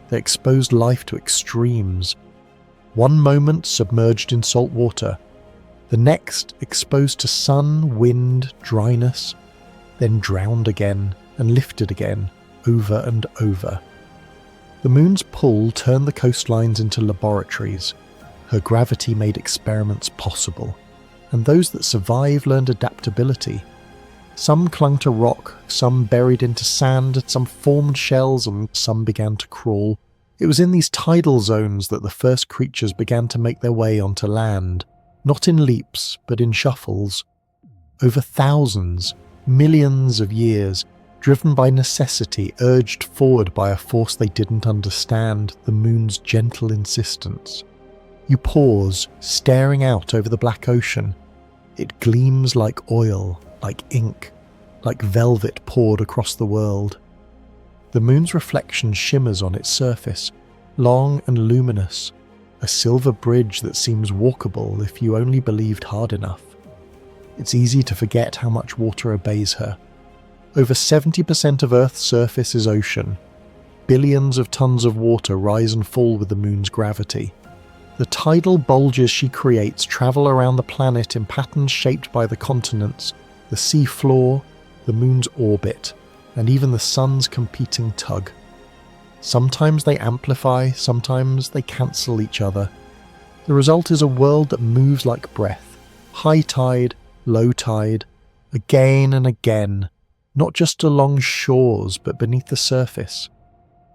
They exposed life to extremes. One moment submerged in salt water, the next exposed to sun, wind, dryness, then drowned again and lifted again, over and over. The moon's pull turned the coastlines into laboratories. Her gravity made experiments possible, and those that survived learned adaptability. Some clung to rock, some buried into sand, some formed shells, and some began to crawl. It was in these tidal zones that the first creatures began to make their way onto land, not in leaps, but in shuffles. Over thousands, millions of years, driven by necessity, urged forward by a force they didn't understand, the moon's gentle insistence. You pause, staring out over the black ocean. It gleams like oil, like ink, like velvet poured across the world. The moon's reflection shimmers on its surface, long and luminous, a silver bridge that seems walkable if you only believed hard enough. It's easy to forget how much water obeys her. Over 70% of Earth's surface is ocean. Billions of tons of water rise and fall with the moon's gravity. The tidal bulges she creates travel around the planet in patterns shaped by the continents, the sea floor, the moon's orbit, and even the sun's competing tug. Sometimes they amplify, sometimes they cancel each other. The result is a world that moves like breath, high tide, low tide, again and again, not just along shores but beneath the surface.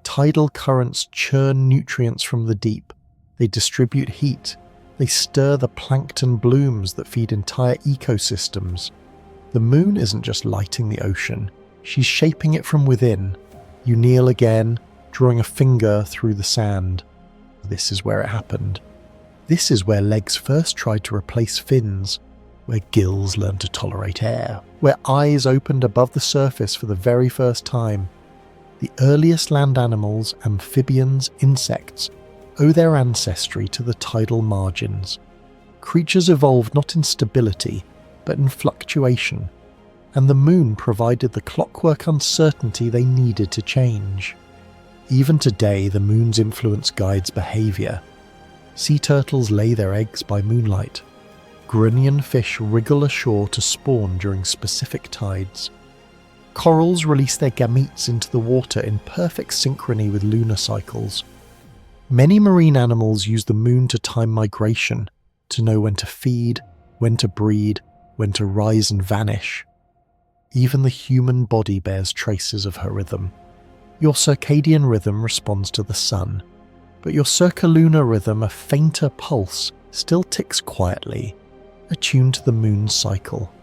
Tidal currents churn nutrients from the deep, they distribute heat, they stir the plankton blooms that feed entire ecosystems. The moon isn't just lighting the ocean, she's shaping it from within. You kneel again, drawing a finger through the sand. This is where it happened. This is where legs first tried to replace fins, where gills learned to tolerate air, where eyes opened above the surface for the very first time. The earliest land animals, amphibians, insects, owe their ancestry to the tidal margins. Creatures evolved not in stability, but in fluctuation, and the moon provided the clockwork uncertainty they needed to change. Even today, the moon's influence guides behaviour. Sea turtles lay their eggs by moonlight. Grunion fish wriggle ashore to spawn during specific tides. Corals release their gametes into the water in perfect synchrony with lunar cycles. Many marine animals use the moon to time migration, to know when to feed, when to breed, when to rise and vanish. Even the human body bears traces of her rhythm. Your circadian rhythm responds to the sun, but your circalunar rhythm, a fainter pulse, still ticks quietly, attuned to the moon's cycle.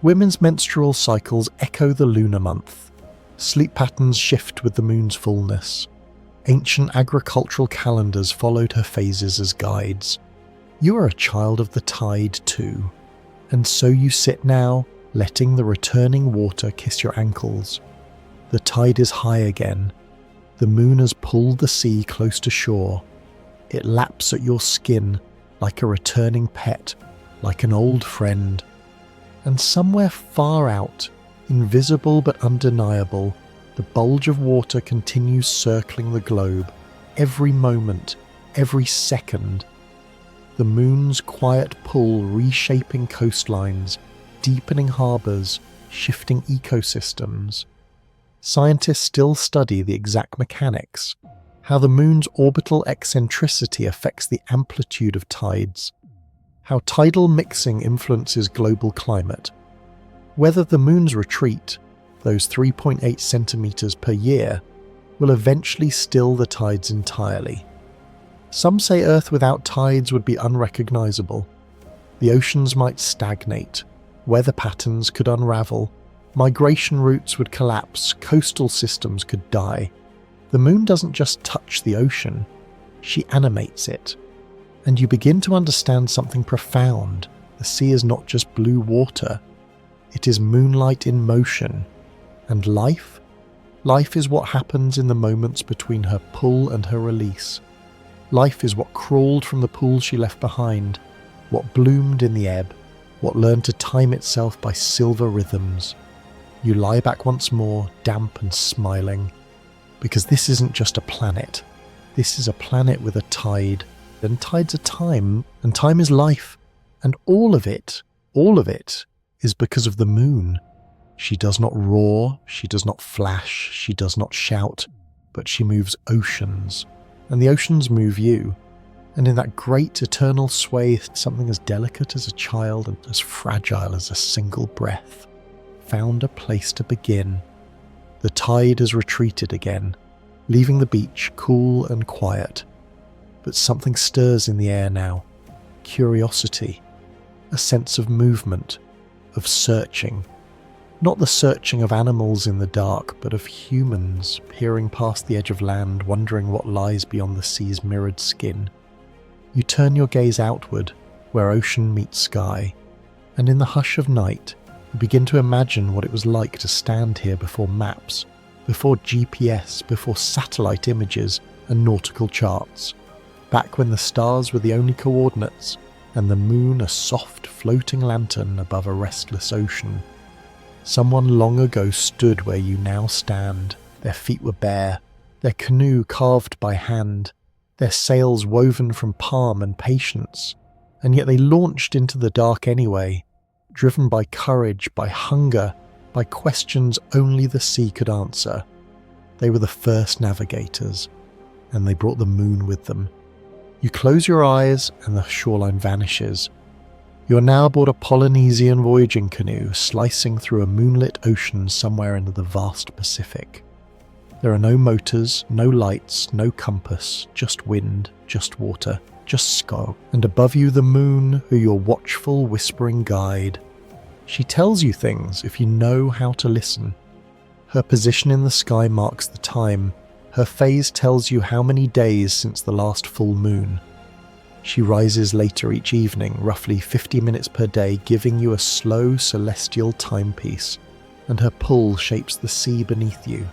Women's menstrual cycles echo the lunar month. Sleep patterns shift with the moon's fullness. Ancient agricultural calendars followed her phases as guides. You are a child of the tide too, and so you sit now, letting the returning water kiss your ankles. The tide is high again. The moon has pulled the sea close to shore. It laps at your skin like a returning pet, like an old friend. And somewhere far out, invisible but undeniable, the bulge of water continues circling the globe, every moment, every second. The moon's quiet pull reshaping coastlines, deepening harbours, shifting ecosystems. Scientists still study the exact mechanics, how the moon's orbital eccentricity affects the amplitude of tides, how tidal mixing influences global climate, whether the moon's retreat, those 3.8 centimetres per year, will eventually still the tides entirely. Some say Earth without tides would be unrecognisable. The oceans might stagnate, weather patterns could unravel, migration routes would collapse, coastal systems could die. The moon doesn't just touch the ocean, she animates it. And you begin to understand something profound. The sea is not just blue water, it is moonlight in motion. And life? Life is what happens in the moments between her pull and her release. Life is what crawled from the pool she left behind, what bloomed in the ebb, what learned to time itself by silver rhythms. You lie back once more, damp and smiling, because this isn't just a planet. This is a planet with a tide, and tides are time, and time is life, and all of it is because of the moon. She does not roar, she does not flash, she does not shout, but she moves oceans, and the oceans move you. And in that great eternal sway, something as delicate as a child and as fragile as a single breath found a place to begin. The tide has retreated again, leaving the beach cool and quiet. But something stirs in the air now. Curiosity, a sense of movement, of searching. Not the searching of animals in the dark, but of humans peering past the edge of land, wondering what lies beyond the sea's mirrored skin. You turn your gaze outward, where ocean meets sky, and in the hush of night, you begin to imagine what it was like to stand here before maps, before GPS, before satellite images and nautical charts, back when the stars were the only coordinates, and the moon a soft floating lantern above a restless ocean. Someone long ago stood where you now stand. Their feet were bare, their canoe carved by hand, their sails woven from palm and patience, and yet they launched into the dark anyway, driven by courage, by hunger, by questions only the sea could answer. They were the first navigators, and they brought the moon with them. You close your eyes and the shoreline vanishes. You are now aboard a Polynesian voyaging canoe, slicing through a moonlit ocean somewhere into the vast Pacific. There are no motors, no lights, no compass, just wind, just water, just sky, and above you the moon, who your watchful, whispering guide. She tells you things if you know how to listen. Her position in the sky marks the time. Her phase tells you how many days since the last full moon. She rises later each evening, roughly 50 minutes per day, giving you a slow celestial timepiece, and her pull shapes the sea beneath you.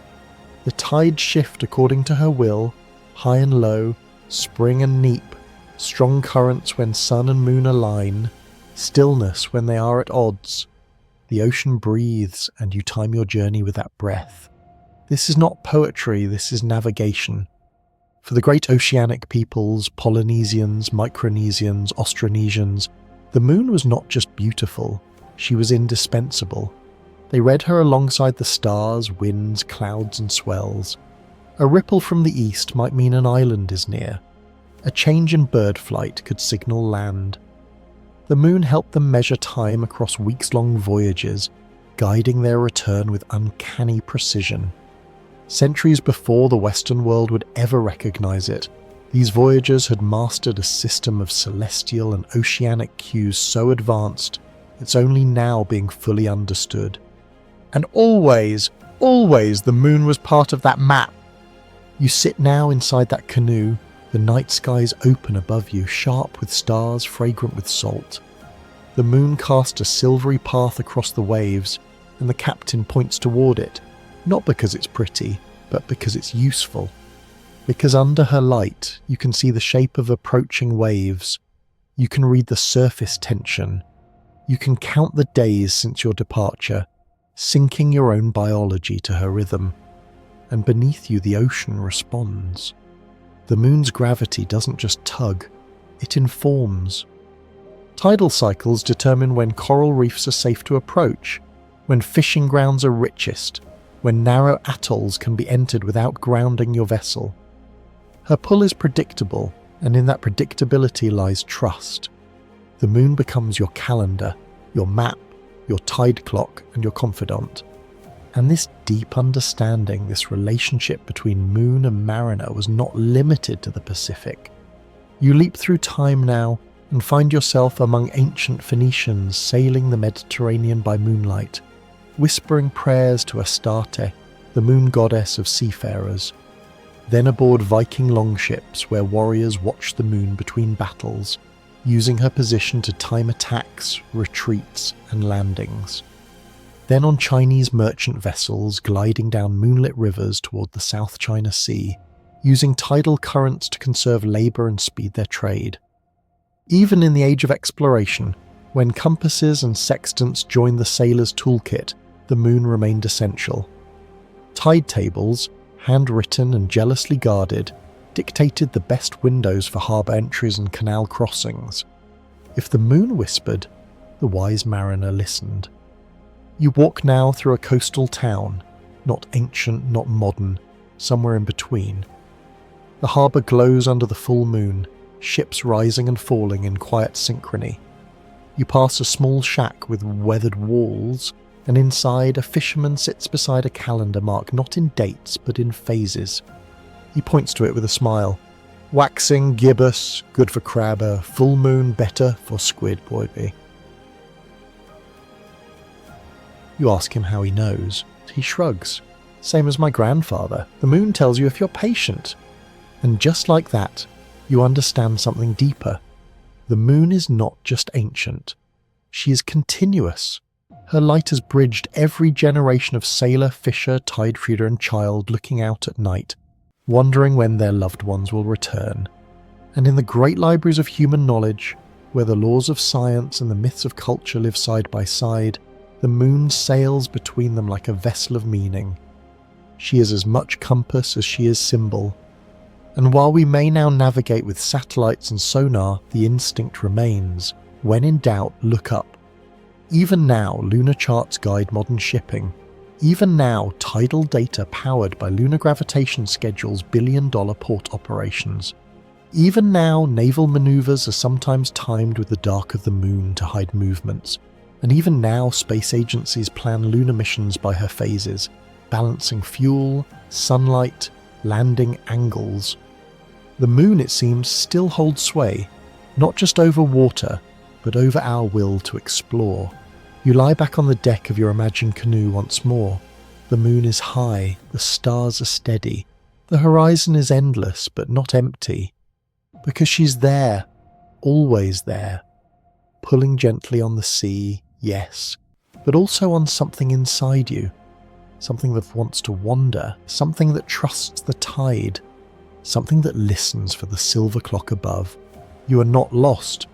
The tides shift according to her will, high and low, spring and neap, strong currents when sun and moon align, stillness when they are at odds. The ocean breathes, and you time your journey with that breath. This is not poetry, this is navigation. For the great oceanic peoples, Polynesians, Micronesians, Austronesians, the moon was not just beautiful, she was indispensable. They read her alongside the stars, winds, clouds and swells. A ripple from the east might mean an island is near. A change in bird flight could signal land. The moon helped them measure time across weeks-long voyages, guiding their return with uncanny precision. Centuries before the Western world would ever recognize it, these voyagers had mastered a system of celestial and oceanic cues so advanced it's only now being fully understood. And always the moon was part of that map. You sit now inside that canoe, the night skies open above you, sharp with stars, fragrant with salt. The moon casts a silvery path across the waves, and the captain points toward it, not because it's pretty, but because it's useful. Because under her light, you can see the shape of approaching waves. You can read the surface tension. You can count the days since your departure, syncing your own biology to her rhythm. And beneath you, the ocean responds. The moon's gravity doesn't just tug, it informs. Tidal cycles determine when coral reefs are safe to approach, when fishing grounds are richest, when narrow atolls can be entered without grounding your vessel. Her pull is predictable, and in that predictability lies trust. The moon becomes your calendar, your map, your tide clock, and your confidant. And this deep understanding, this relationship between moon and mariner was not limited to the Pacific. You leap through time now and find yourself among ancient Phoenicians sailing the Mediterranean by moonlight, whispering prayers to Astarte, the moon goddess of seafarers. Then aboard Viking longships where warriors watch the moon between battles, using her position to time attacks, retreats, and landings. Then on Chinese merchant vessels gliding down moonlit rivers toward the South China Sea, using tidal currents to conserve labour and speed their trade. Even in the age of exploration, when compasses and sextants joined the sailor's toolkit, the moon remained essential. Tide tables, handwritten and jealously guarded, dictated the best windows for harbour entries and canal crossings. If the moon whispered, the wise mariner listened. You walk now through a coastal town, not ancient, not modern, somewhere in between. The harbour glows under the full moon, ships rising and falling in quiet synchrony. You pass a small shack with weathered walls, and inside a fisherman sits beside a calendar marked not in dates but in phases. He points to it with a smile. Waxing, gibbous, good for crabber, full moon, better for squid, boyby. You ask him how he knows. He shrugs. Same as my grandfather. The moon tells you if you're patient. And just like that, you understand something deeper. The moon is not just ancient. She is continuous. Her light has bridged every generation of sailor, fisher, tide feeder and child looking out at night, wondering when their loved ones will return. And in the great libraries of human knowledge, where the laws of science and the myths of culture live side by side, the moon sails between them like a vessel of meaning. She is as much compass as she is symbol. And while we may now navigate with satellites and sonar, the instinct remains. When in doubt, look up. Even now, lunar charts guide modern shipping. Even now, tidal data powered by lunar gravitation schedules billion-dollar port operations. Even now, naval maneuvers are sometimes timed with the dark of the moon to hide movements. And even now, space agencies plan lunar missions by her phases, balancing fuel, sunlight, landing angles. The moon, it seems, still holds sway, not just over water, but over our will to explore. You lie back on the deck of your imagined canoe once more. The moon is high, the stars are steady. The horizon is endless, but not empty. Because she's there, always there. Pulling gently on the sea, yes, but also on something inside you. Something that wants to wander, something that trusts the tide, something that listens for the silver clock above. You are not lost,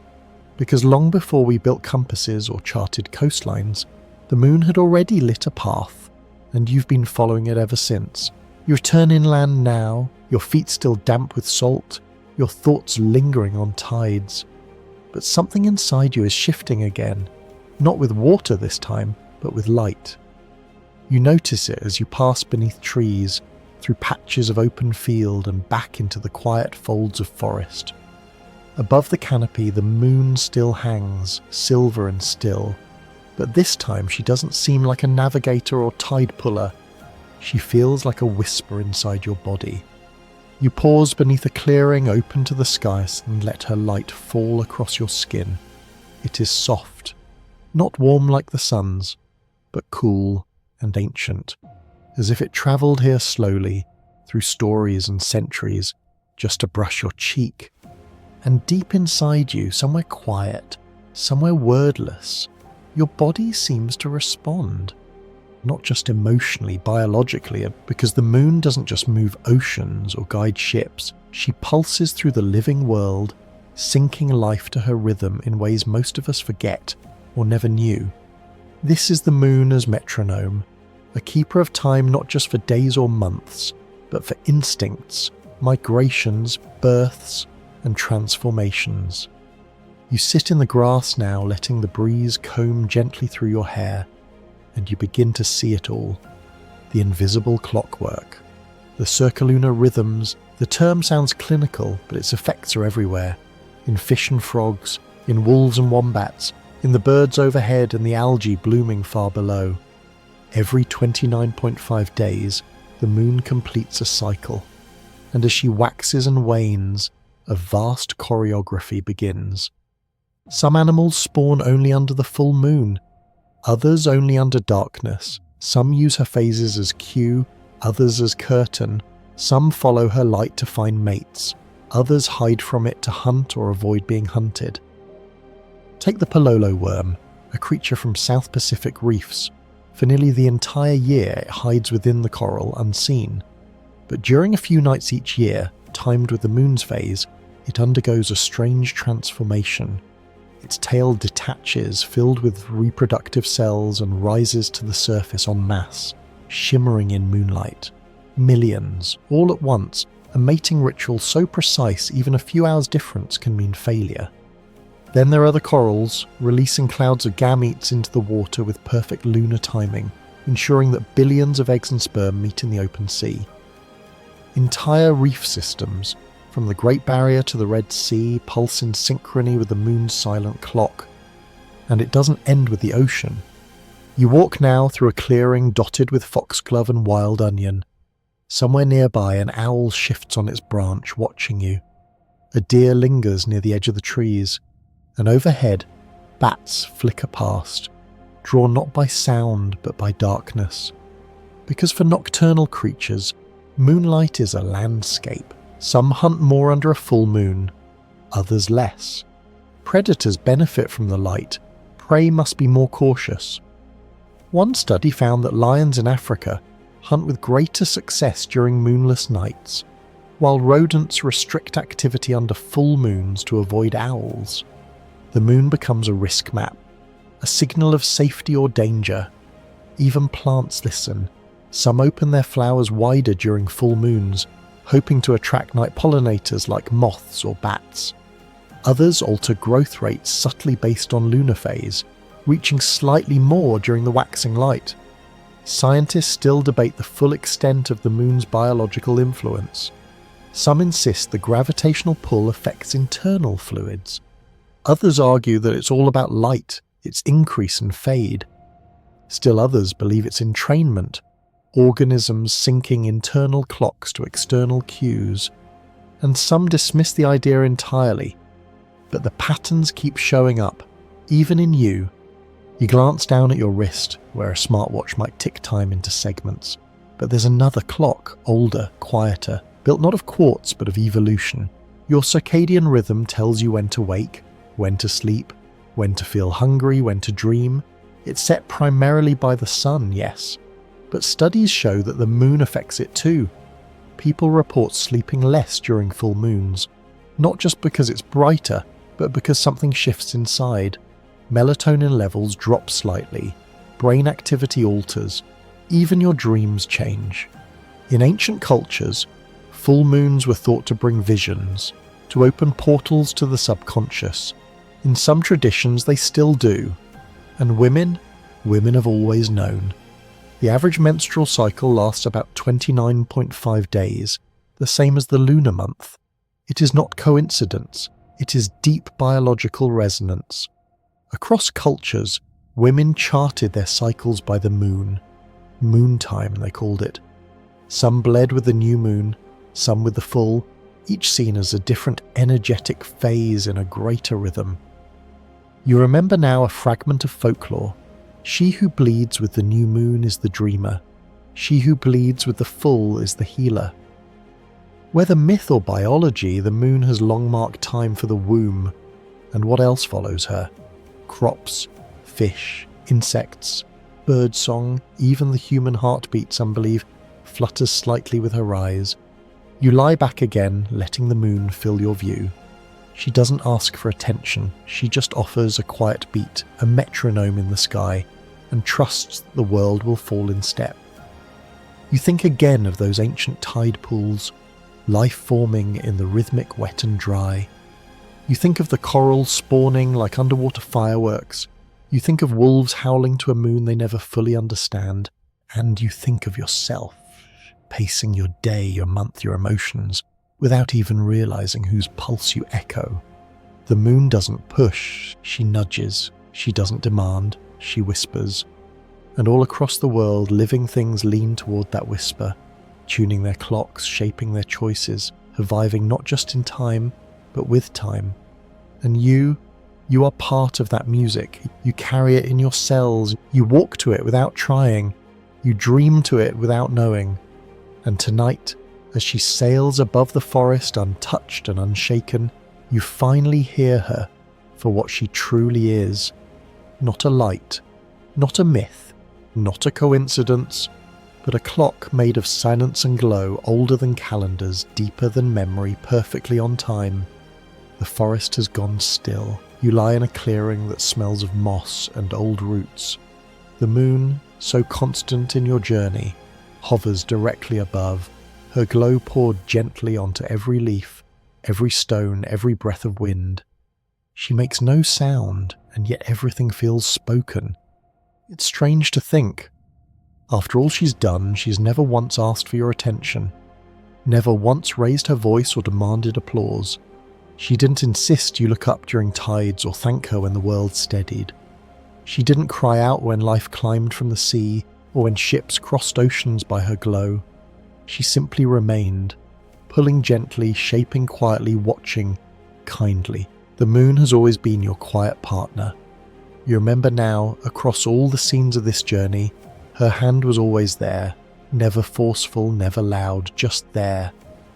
because long before we built compasses or charted coastlines, the moon had already lit a path, and you've been following it ever since. You return inland now, your feet still damp with salt, your thoughts lingering on tides. But something inside you is shifting again, not with water this time, but with light. You notice it as you pass beneath trees, through patches of open field and back into the quiet folds of forest. Above the canopy, the moon still hangs, silver and still, but this time she doesn't seem like a navigator or tide puller. She feels like a whisper inside your body. You pause beneath a clearing open to the skies and let her light fall across your skin. It is soft, not warm like the sun's, but cool and ancient, as if it travelled here slowly, through stories and centuries, just to brush your cheek. And deep inside you, somewhere quiet, somewhere wordless, your body seems to respond. Not just emotionally, biologically, because the moon doesn't just move oceans or guide ships. She pulses through the living world, sinking life to her rhythm in ways most of us forget or never knew. This is the moon as metronome, a keeper of time not just for days or months, but for instincts, migrations, births, and transformations. You sit in the grass now, letting the breeze comb gently through your hair, and you begin to see it all. The invisible clockwork, the circulunar rhythms. The term sounds clinical, but its effects are everywhere. In fish and frogs, in wolves and wombats, in the birds overhead and the algae blooming far below. Every 29.5 days, the moon completes a cycle, and as she waxes and wanes, a vast choreography begins. Some animals spawn only under the full moon, others only under darkness. Some use her phases as cue, others as curtain. Some follow her light to find mates, others hide from it to hunt or avoid being hunted. Take the pololo worm, a creature from South Pacific reefs. For nearly the entire year it hides within the coral unseen. But during a few nights each year, timed with the moon's phase, it undergoes a strange transformation. Its tail detaches, filled with reproductive cells, and rises to the surface en masse, shimmering in moonlight. Millions, all at once, a mating ritual so precise even a few hours difference can mean failure. Then there are the corals, releasing clouds of gametes into the water with perfect lunar timing, ensuring that billions of eggs and sperm meet in the open sea. Entire reef systems, from the Great Barrier to the Red Sea, pulse in synchrony with the moon's silent clock. And it doesn't end with the ocean. You walk now through a clearing dotted with foxglove and wild onion. Somewhere nearby, an owl shifts on its branch, watching you. A deer lingers near the edge of the trees, and overhead, bats flicker past, drawn not by sound but by darkness. Because for nocturnal creatures, moonlight is a landscape. Some hunt more under a full moon, others less. Predators benefit from the light, prey must be more cautious. One study found that lions in Africa hunt with greater success during moonless nights, while rodents restrict activity under full moons to avoid owls. The moon becomes a risk map, a signal of safety or danger. Even plants listen. Some open their flowers wider during full moons, hoping to attract night pollinators like moths or bats. Others alter growth rates subtly based on lunar phase, reaching slightly more during the waxing light. Scientists still debate the full extent of the moon's biological influence. Some insist the gravitational pull affects internal fluids. Others argue that it's all about light, its increase and fade. Still others believe it's entrainment, organisms syncing internal clocks to external cues. And some dismiss the idea entirely. But the patterns keep showing up, even in you. You glance down at your wrist, where a smartwatch might tick time into segments. But there's another clock, older, quieter, built not of quartz but of evolution. Your circadian rhythm tells you when to wake, when to sleep, when to feel hungry, when to dream. It's set primarily by the sun, yes, but studies show that the moon affects it too. People report sleeping less during full moons, not just because it's brighter, but because something shifts inside. Melatonin levels drop slightly, brain activity alters, even your dreams change. In ancient cultures, full moons were thought to bring visions, to open portals to the subconscious. In some traditions they still do. And women have always known. The average menstrual cycle lasts about 29.5 days, the same as the lunar month. It is not coincidence, it is deep biological resonance. Across cultures, women charted their cycles by the moon. Moon time, they called it, Some bled with the new moon, some with the full, each seen as a different energetic phase in a greater rhythm. You remember now a fragment of folklore. She who bleeds with the new moon is the dreamer. She who bleeds with the full is the healer. Whether myth or biology, the moon has long marked time for the womb, and what else follows her? Crops, fish, insects, birdsong, even the human heartbeat, some believe, flutters slightly with her rise. You lie back again, letting the moon fill your view. She doesn't ask for attention, she just offers a quiet beat, a metronome in the sky, and trusts the world will fall in step. You think again of those ancient tide pools, life forming in the rhythmic wet and dry. You think of the corals spawning like underwater fireworks. You think of wolves howling to a moon they never fully understand. And you think of yourself, pacing your day, your month, your emotions, without even realizing whose pulse you echo. The moon doesn't push, she nudges. She doesn't demand, she whispers. And all across the world, living things lean toward that whisper, tuning their clocks, shaping their choices, surviving not just in time, but with time. And you are part of that music. You carry it in your cells. You walk to it without trying. You dream to it without knowing. And tonight, as she sails above the forest untouched and unshaken, you finally hear her for what she truly is. Not a light, not a myth, not a coincidence, but a clock made of silence and glow, older than calendars, deeper than memory, perfectly on time. The forest has gone still. You lie in a clearing that smells of moss and old roots. The moon, so constant in your journey, hovers directly above, her glow poured gently onto every leaf, every stone, every breath of wind. She makes no sound, and yet everything feels spoken. It's strange to think. After all she's done, she's never once asked for your attention, never once raised her voice or demanded applause. She didn't insist you look up during tides or thank her when the world steadied. She didn't cry out when life climbed from the sea or when ships crossed oceans by her glow. She simply remained, pulling gently, shaping quietly, watching kindly. The moon has always been your quiet partner. You remember now, across all the scenes of this journey, her hand was always there, never forceful, never loud, just there,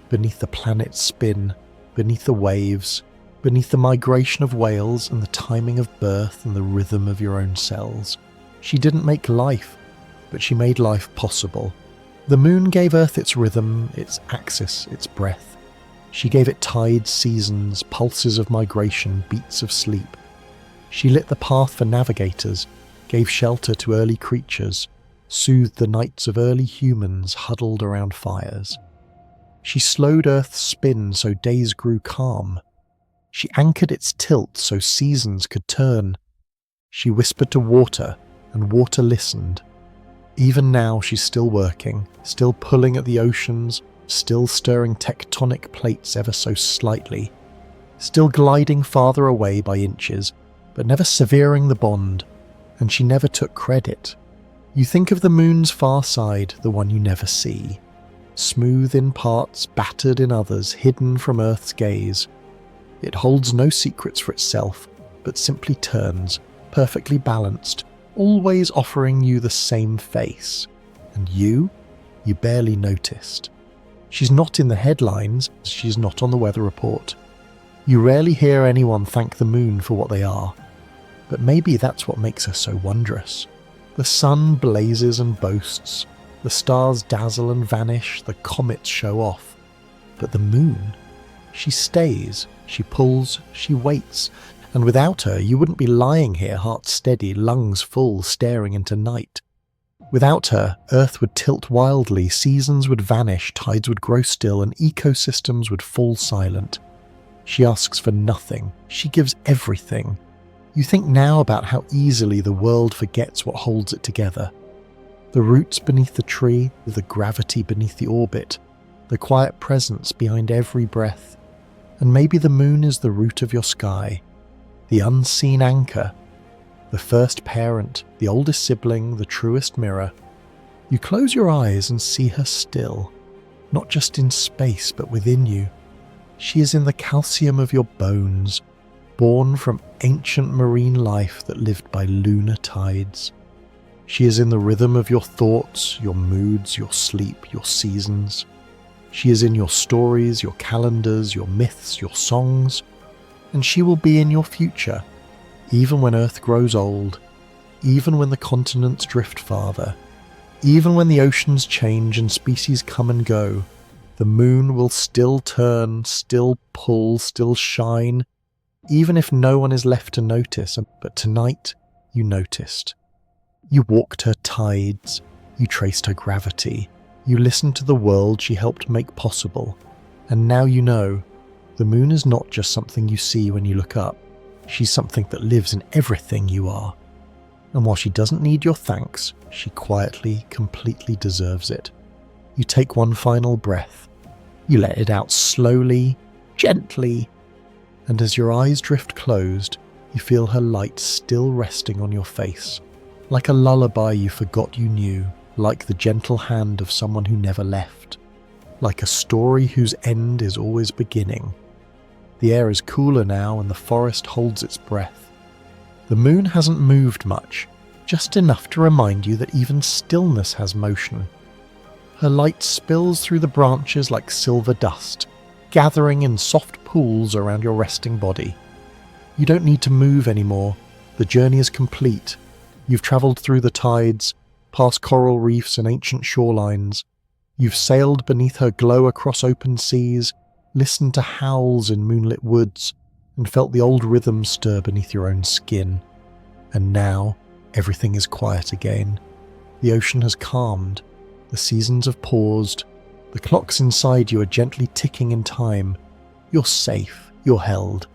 beneath the planet's spin, beneath the waves, beneath the migration of whales and the timing of birth and the rhythm of your own cells. She didn't make life, but she made life possible. The moon gave Earth its rhythm, its axis, its breath. She gave it tides, seasons, pulses of migration, beats of sleep. She lit the path for navigators, gave shelter to early creatures, soothed the nights of early humans huddled around fires. She slowed Earth's spin so days grew calm. She anchored its tilt so seasons could turn. She whispered to water, and water listened. Even now she's still working, still pulling at the oceans, still stirring tectonic plates ever so slightly, still gliding farther away by inches, but never severing the bond, and she never took credit. You think of the moon's far side, the one you never see. Smooth in parts, battered in others, hidden from Earth's gaze. It holds no secrets for itself, but simply turns, perfectly balanced, always offering you the same face. And you barely noticed. She's not in the headlines, she's not on the weather report. You rarely hear anyone thank the moon for what they are. But maybe that's what makes her so wondrous. The sun blazes and boasts. The stars dazzle and vanish, the comets show off. But the moon, she stays, she pulls, she waits, and without her you wouldn't be lying here heart steady, lungs full, staring into night. Without her, Earth would tilt wildly, seasons would vanish, tides would grow still, and ecosystems would fall silent. She asks for nothing, she gives everything. You think now about how easily the world forgets what holds it together. The roots beneath the tree, the gravity beneath the orbit, the quiet presence behind every breath. And maybe the moon is the root of your sky, the unseen anchor, the first parent, the oldest sibling, the truest mirror. You close your eyes and see her still, not just in space but within you. She is in the calcium of your bones, born from ancient marine life that lived by lunar tides. She is in the rhythm of your thoughts, your moods, your sleep, your seasons. She is in your stories, your calendars, your myths, your songs, and she will be in your future, even when Earth grows old, even when the continents drift farther, even when the oceans change and species come and go. The moon will still turn, still pull, still shine, even if no one is left to notice. But tonight, you noticed. You walked her tides, you traced her gravity, you listened to the world she helped make possible, and now you know, the moon is not just something you see when you look up, she's something that lives in everything you are. And while she doesn't need your thanks, she quietly, completely deserves it. You take one final breath, you let it out slowly, gently, and as your eyes drift closed, you feel her light still resting on your face. Like a lullaby you forgot you knew, like the gentle hand of someone who never left, like a story whose end is always beginning. The air is cooler now and the forest holds its breath. The moon hasn't moved much, just enough to remind you that even stillness has motion. Her light spills through the branches like silver dust, gathering in soft pools around your resting body. You don't need to move anymore, the journey is complete. You've travelled through the tides, past coral reefs and ancient shorelines. You've sailed beneath her glow across open seas, listened to howls in moonlit woods, and felt the old rhythm stir beneath your own skin. And now, everything is quiet again. The ocean has calmed, the seasons have paused, the clocks inside you are gently ticking in time. You're safe, you're held,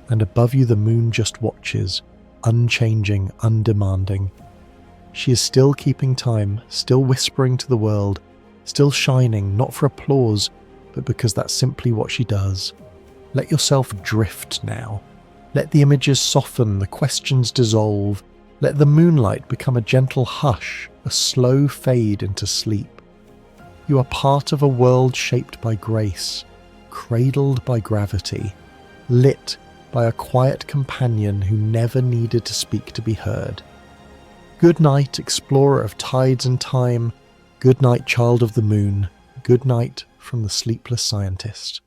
and above you the moon just watches, unchanging, undemanding. She is still keeping time, still whispering to the world, still shining, not for applause, but because that's simply what she does. Let yourself drift now. Let the images soften, the questions dissolve. Let the moonlight become a gentle hush, a slow fade into sleep. You are part of a world shaped by grace, cradled by gravity, lit by a quiet companion who never needed to speak to be heard. Good night, explorer of tides and time. Good night, child of the moon. Good night from the sleepless scientist.